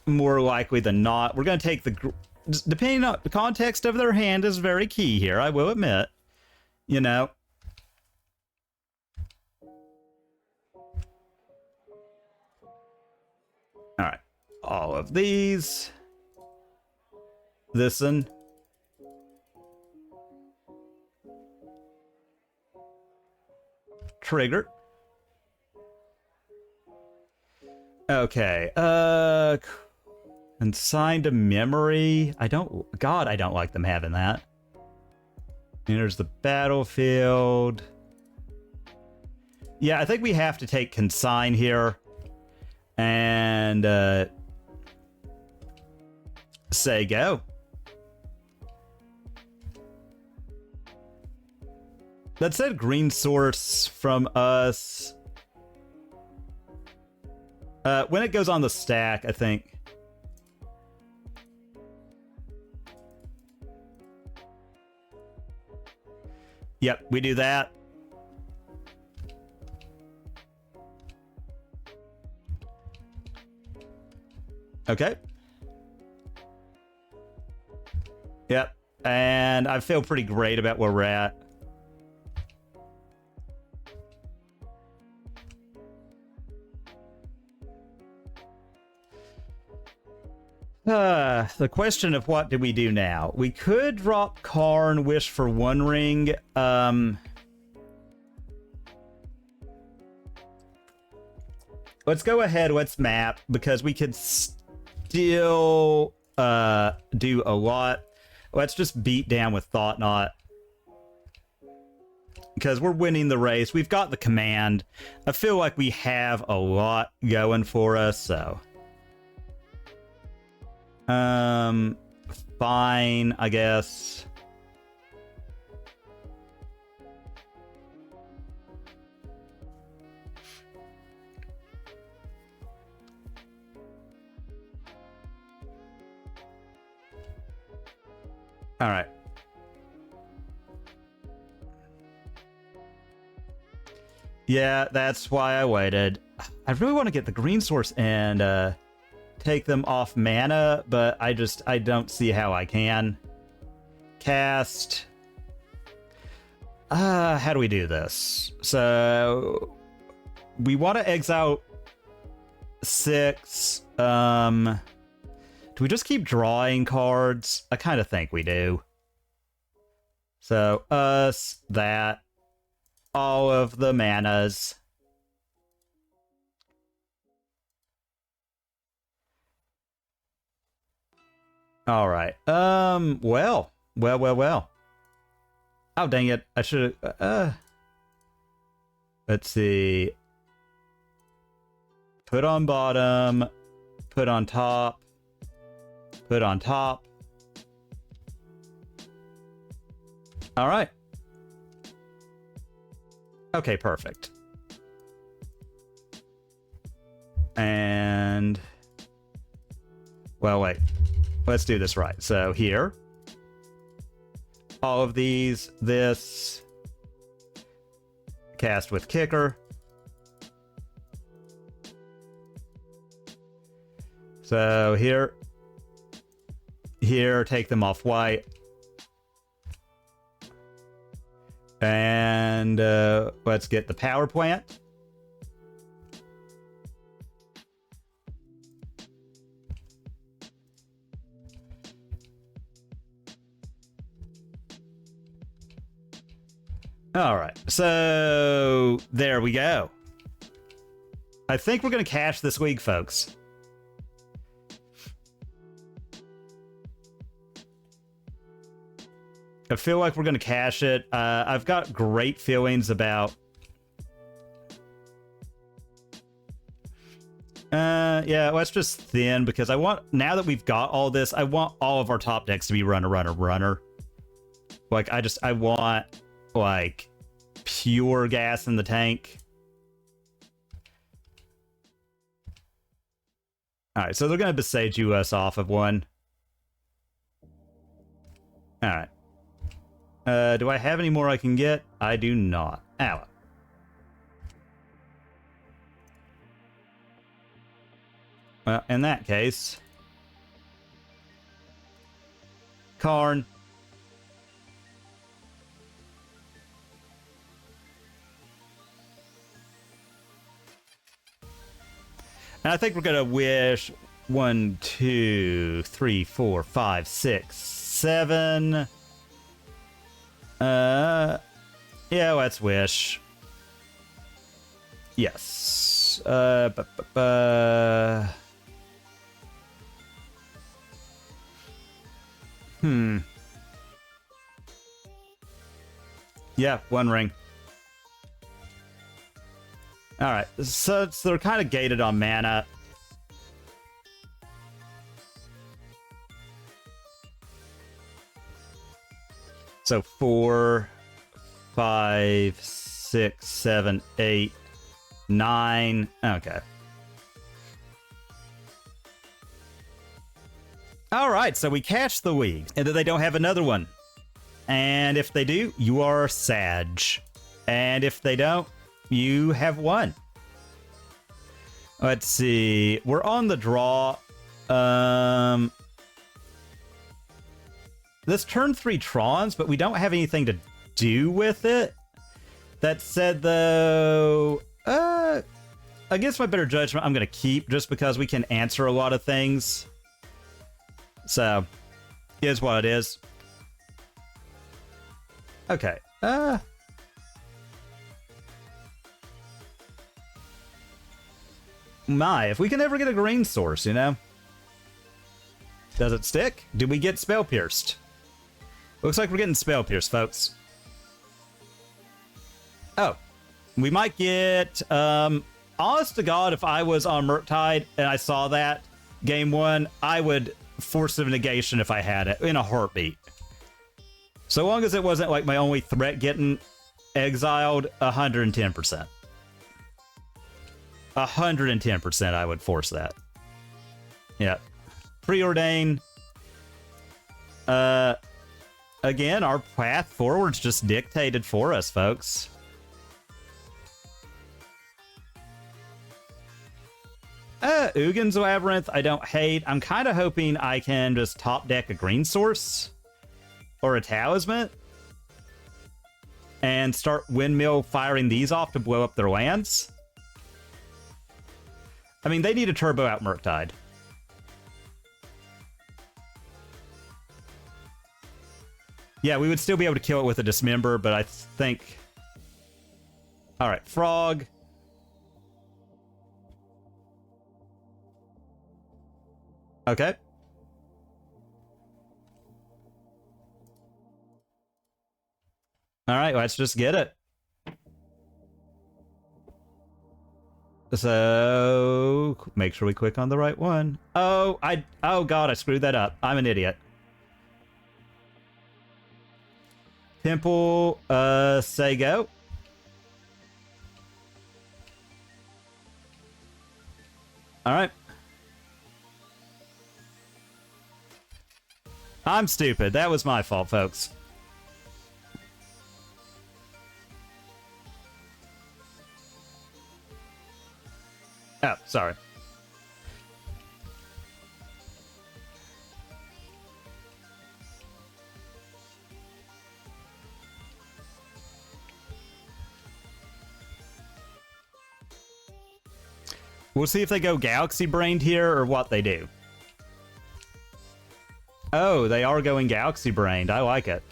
More likely than not. We're going to take the... Depending on the context of their hand is very key here, I will admit. You know. Alright. All of these. This one. Trigger. Okay. Consigned to memory. I don't like them having that. Enters the battlefield. Yeah, I think we have to take consign here. And say go. That said green source from us. When it goes on the stack, I think. Yep, we do that. Okay. Yep. And I feel pretty great about where we're at. The question of what do we do now? We could drop Karn, wish for 1 ring. Let's go ahead, let's map, because we could still do a lot. Let's just beat down with Thought Knot. Because we're winning the race. We've got the command. I feel like we have a lot going for us, so... fine, I guess. All right. Yeah, that's why I waited. I really want to get the green source and take them off mana, but I don't see how I can. Cast. How do we do this? So we want to exile 6. Do we just keep drawing cards? I kind of think we do. So, us, that, all of the manas. All right. Well. Oh, dang it. I should have, let's see. Put on bottom, put on top, put on top. All right. Okay, perfect. And, well, wait. Let's do this right. So here, all of these, this, cast with kicker. So here, take them off white. And let's get the power plant. All right, so there we go. I think we're going to cash this week, folks. I feel like we're going to cash it. I've got great feelings about... yeah, let's just thin, because I want... Now that we've got all this, I want all of our top decks to be runner. Like, I want... like pure gas in the tank. All right, so they're going to besage us off of one. All right. Do I have any more I can get? I do not. Ow. Well, in that case, Karn. And I think we're going to wish 1, 2, 3, 4, 5, 6, 7. Yeah, let's wish. Yes. Yeah, 1 ring. All right, so they're kind of gated on mana. So 4, 5, 6, 7, 8, 9. Okay. All right, so we catch the week, and then they don't have another one. And if they do, you are Sag. And if they don't, you have won. Let's see. We're on the draw. This turn 3 Trons, but we don't have anything to do with it. That said, though, against my better judgment, I'm going to keep just because we can answer a lot of things. So, is what it is. Okay. My, if we can ever get a green source, you know? Does it stick? Do we get Spell Pierced? Looks like we're getting Spell Pierced, folks. Oh. We might get, honest to God, if I was on Murktide and I saw that game 1, I would Force of Negation if I had it in a heartbeat. So long as it wasn't like my only threat getting exiled, 110%. 110% I would force that. Yeah. Preordain. Again, our path forward's just dictated for us, folks. Ugin's Labyrinth, I don't hate. I'm kind of hoping I can just top deck a green source or a talisman and start windmill firing these off to blow up their lands. I mean, they need to turbo out Murktide. Yeah, we would still be able to kill it with a Dismember, but I think... Alright, Frog. Okay. Alright, let's just get it. So, make sure we click on the right one. Oh god, I screwed that up. I'm an idiot. Temple, say go. Alright. I'm stupid. That was my fault, folks. Oh, sorry. We'll see if they go Galaxy Brained here or what they do. Oh, they are going Galaxy Brained. I like it.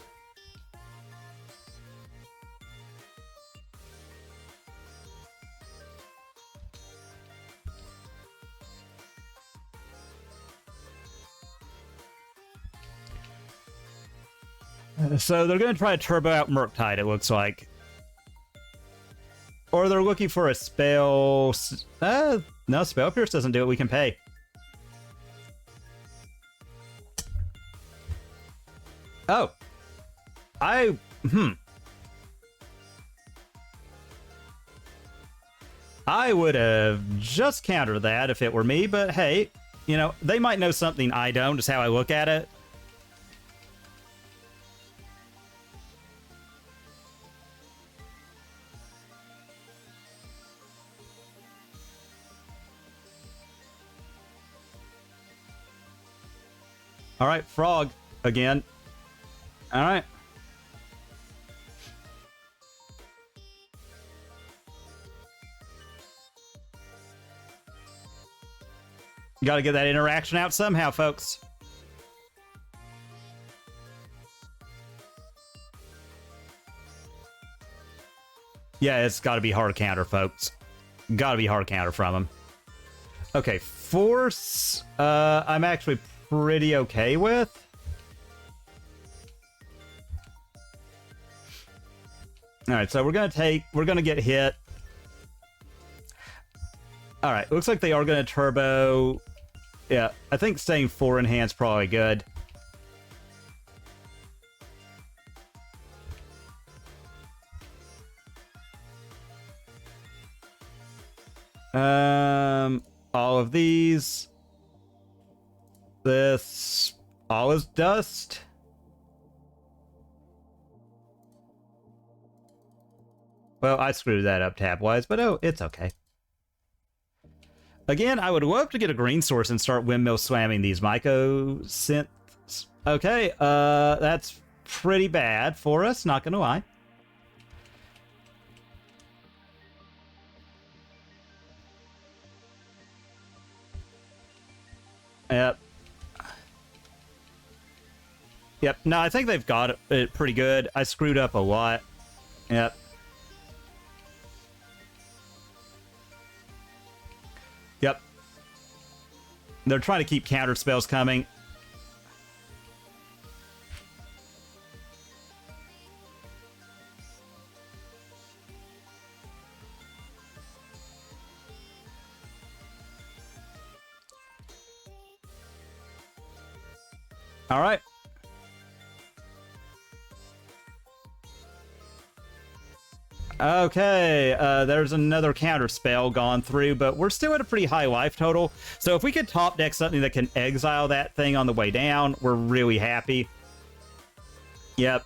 So they're going to try to turbo out Murktide, it looks like. Or they're looking for a spell... no, Spell Pierce doesn't do it. We can pay. Oh. I would have just countered that if it were me, but hey, you know, they might know something I don't, is how I look at it. All right, Frog again. All right. Got to get that interaction out somehow, folks. Yeah, it's got to be hard counter, folks. Got to be hard counter from him. Okay, Force. I'm actually pretty okay with. All right, so we're gonna get hit. All right, looks like they are gonna turbo. Yeah, I think staying 4 in hand's probably good. All of these. This all is dust. Well, I screwed that up tab-wise, but oh, it's okay. Again, I would love to get a green source and start windmill slamming these Myco synths. Okay, that's pretty bad for us, not gonna lie. Yep. Yep, no, I think they've got it pretty good. I screwed up a lot. Yep. Yep. They're trying to keep counter spells coming. All right. Okay, there's another counter spell gone through, but we're still at a pretty high life total. So if we could top deck something that can exile that thing on the way down, we're really happy. Yep.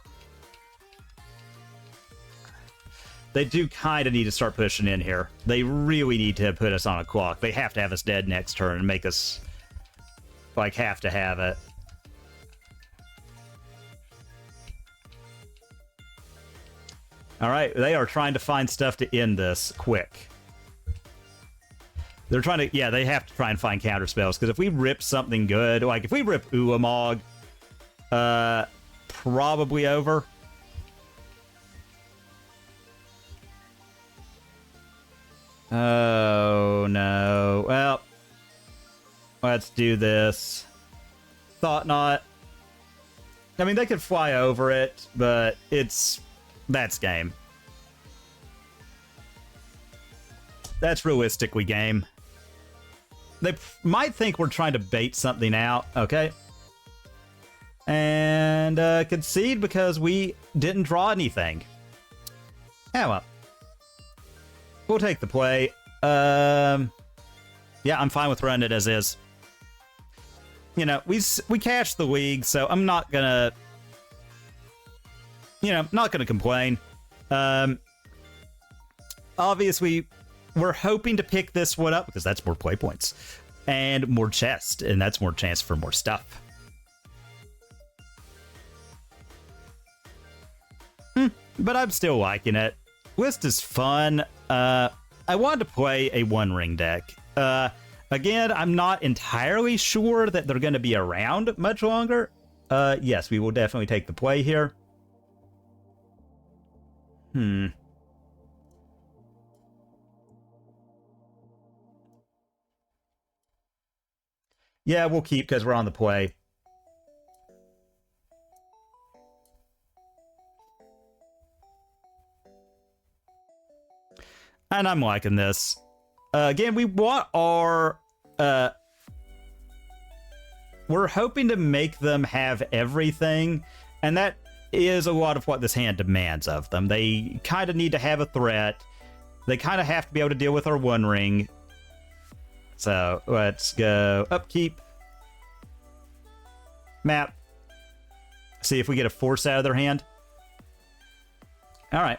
They do kind of need to start pushing in here. They really need to put us on a clock. They have to have us dead next turn and make us, like, have to have it. All right, they are trying to find stuff to end this quick. They're trying to, yeah, they have to try and find counter spells, because if we rip something good, like if we rip Ulamog, probably over. Oh, no. Well, let's do this. Thought not. I mean, they could fly over it, but that's game. That's realistically game. They might think we're trying to bait something out, okay? And concede because we didn't draw anything. Yeah, well. We'll take the play. Yeah, I'm fine with running it as is. You know, we cashed the league, so I'm not gonna... You know, not gonna complain. Obviously, we're hoping to pick this one up because that's more play points and more chest, and that's more chance for more stuff. But I'm still liking it. List is fun. I wanted to play a One Ring deck. Again, I'm not entirely sure that they're going to be around much longer. Yes, we will definitely take the play here. Yeah, we'll keep because we're on the play. And I'm liking this. Again, we want our... we're hoping to make them have everything, and that is a lot of what this hand demands of them. They kind of need to have a threat. They kind of have to be able to deal with our One Ring. So, let's go upkeep. Map. See if we get a force out of their hand. Alright.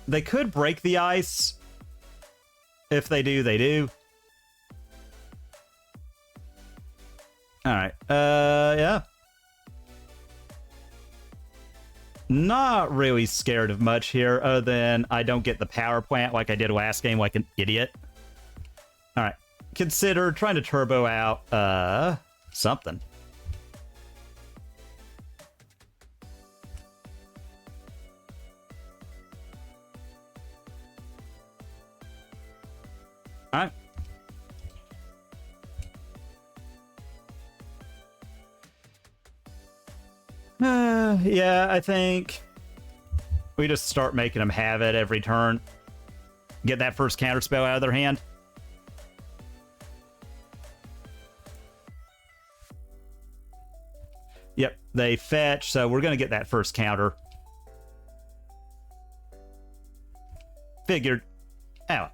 They could break the ice. If they do, they do. Alright. Yeah. Not really scared of much here, other than I don't get the power plant like I did last game like an idiot. Alright. Consider trying to turbo out, something. Alright. Yeah, I think we just start making them have it every turn. Get that first counter spell out of their hand. Yep, they fetch, so we're going to get that first counter. Figured. Ow.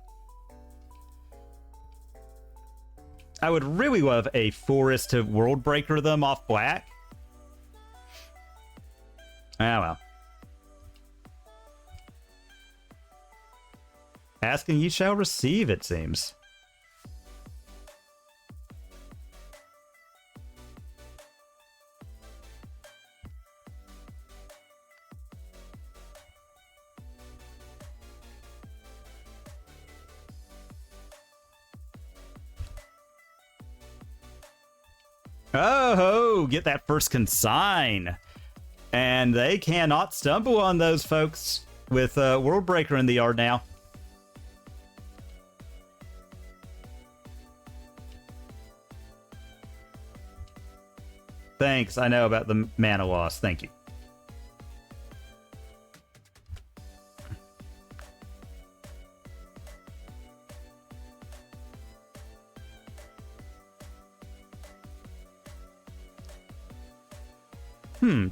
I would really love a forest to world breaker them off black. Ah, well. Asking ye shall receive, it seems. Oh, get that first consign. And they cannot stumble on those folks with World Breaker in the yard now. Thanks, I know about the mana loss. Thank you.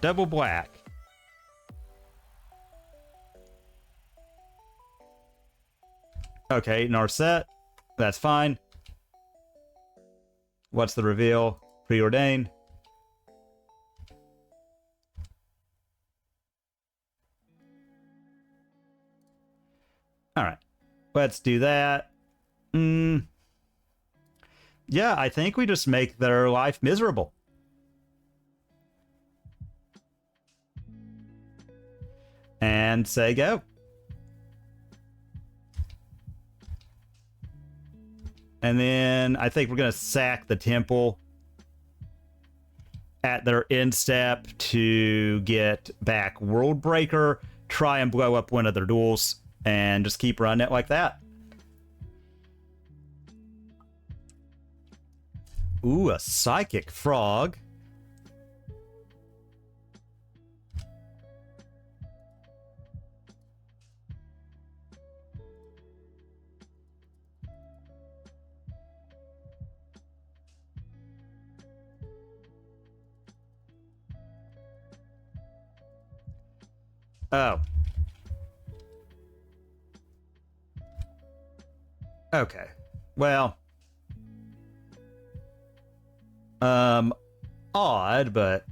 Double black. Okay, Narset. That's fine. What's the reveal? Preordain. Alright. Let's do that. Yeah, I think we just make their life miserable. And say go. And then I think we're going to sack the temple at their end step to get back World Breaker, try and blow up one of their duels, and just keep running it like that. Ooh, a Psychic Frog. Oh. Okay. Well. Odd, but...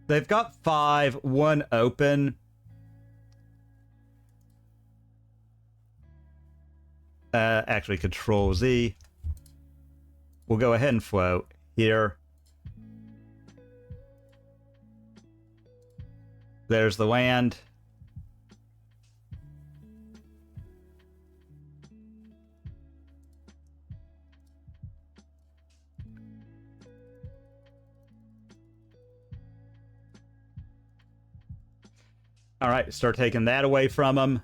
They've got 5, 1 open. Actually, Control Z. We'll go ahead and float here. There's the land. All right, start taking that away from them.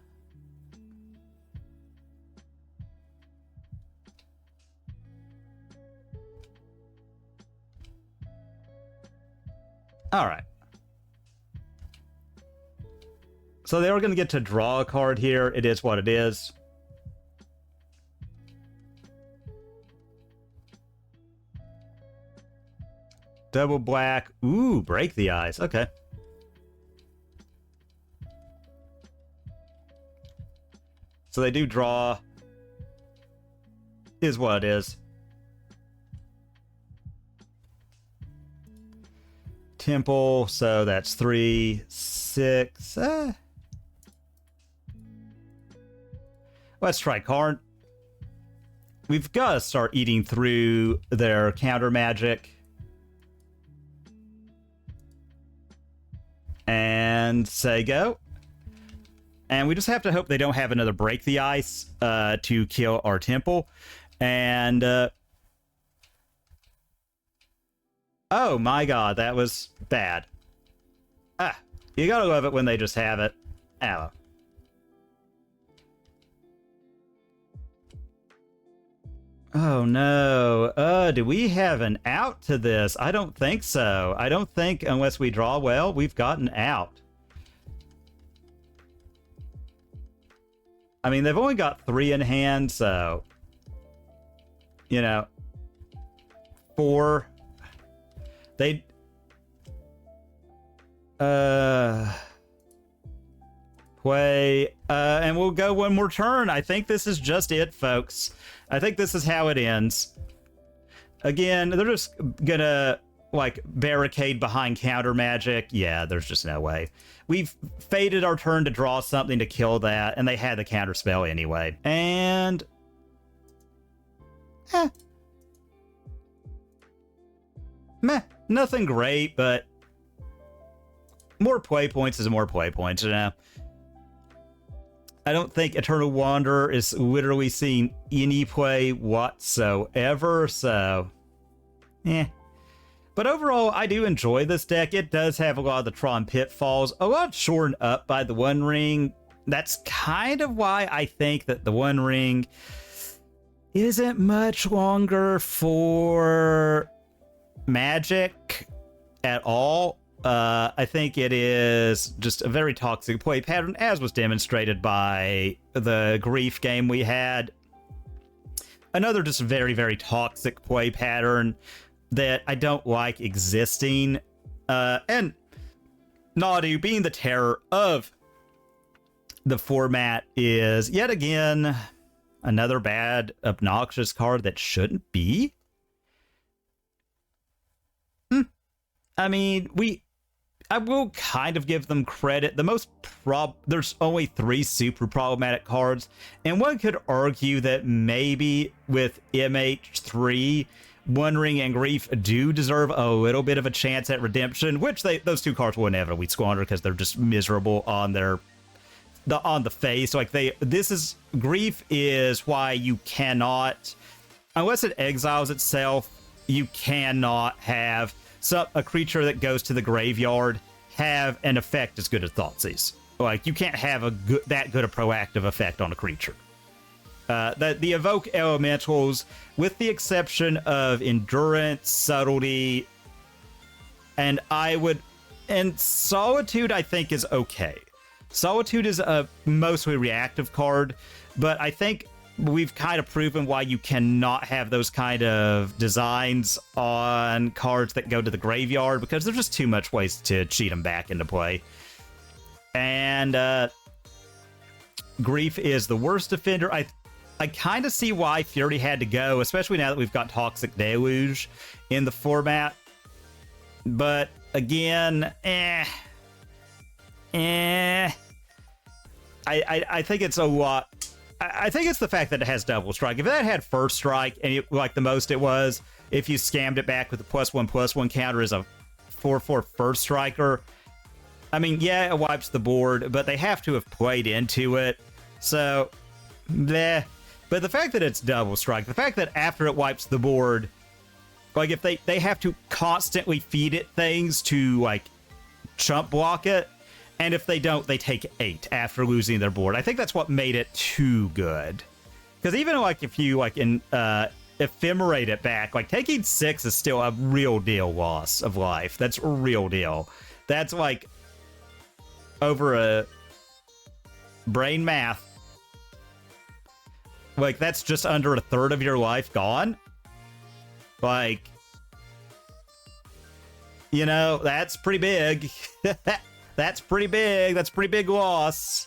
All right. So they are going to get to draw a card here. It is what it is. Double black. Ooh, break the eyes. Okay. So they do draw. Is what it is. Temple, so that's 3, 6. Let's try card. We've got to start eating through their counter magic. And say go. And we just have to hope they don't have another break the ice to kill our temple. And oh my god, that was bad. Ah, you gotta love it when they just have it. Ow. Oh no. Do we have an out to this? I don't think so. I don't think, unless we draw well, we've got an out. I mean, they've only got 3 in hand, so... You know... 4... They... Play... and we'll go one more turn. I think this is just it, folks. I think this is how it ends. Again, they're just gonna, like, barricade behind counter magic. Yeah, there's just no way. We've faded our turn to draw something to kill that, and they had the counter spell anyway. And... Meh. Nothing great, but... More play points is more play points, you know? I don't think Eternal Wanderer is literally seeing any play whatsoever, so... But overall, I do enjoy this deck. It does have a lot of the Tron pitfalls, a lot shortened up by the One Ring. That's kind of why I think that the One Ring isn't much longer for Magic at all. I think it is just a very toxic play pattern, as was demonstrated by the Grief game we had. Another just very, very toxic play pattern that I don't like existing. And Nadu, being the terror of the format, is yet again another bad, obnoxious card that shouldn't be. I mean, I will kind of give them credit. There's only 3 super problematic cards, and one could argue that maybe with MH3 Wondering and Grief do deserve a little bit of a chance at redemption, which those two cards will inevitably squander because they're just miserable on on the face. Like Grief is why you cannot, unless it exiles itself, you cannot have a creature that goes to the graveyard have an effect as good as Thoughtseize. Like, you can't have that good a proactive effect on a creature. The evoke elementals, with the exception of endurance, subtlety, and solitude, I think is okay. Solitude is a mostly reactive card, but I think we've kind of proven why you cannot have those kind of designs on cards that go to the graveyard, because there's just too much ways to cheat them back into play. And Grief is the worst defender. I kind of see why Fury had to go, especially now that we've got Toxic Deluge in the format. But again, I think it's a lot. I think it's the fact that it has double strike. If that had first strike, and like the most it was, if you scammed it back with the +1/+1 counter as a 4/4 first striker, I mean, yeah, it wipes the board, but they have to have played into it. So, bleh. But the fact that it's double strike, the fact that after it wipes the board, like if they have to constantly feed it things to like chump block it, and if they don't, they take 8 after losing their board. I think that's what made it too good. Because even like if you like ephemerate it back, like taking 6 is still a real deal loss of life. That's a real deal. That's like over a brain math. Like, that's just under a third of your life gone. Like, you know, that's pretty big. That's pretty big. That's pretty big loss.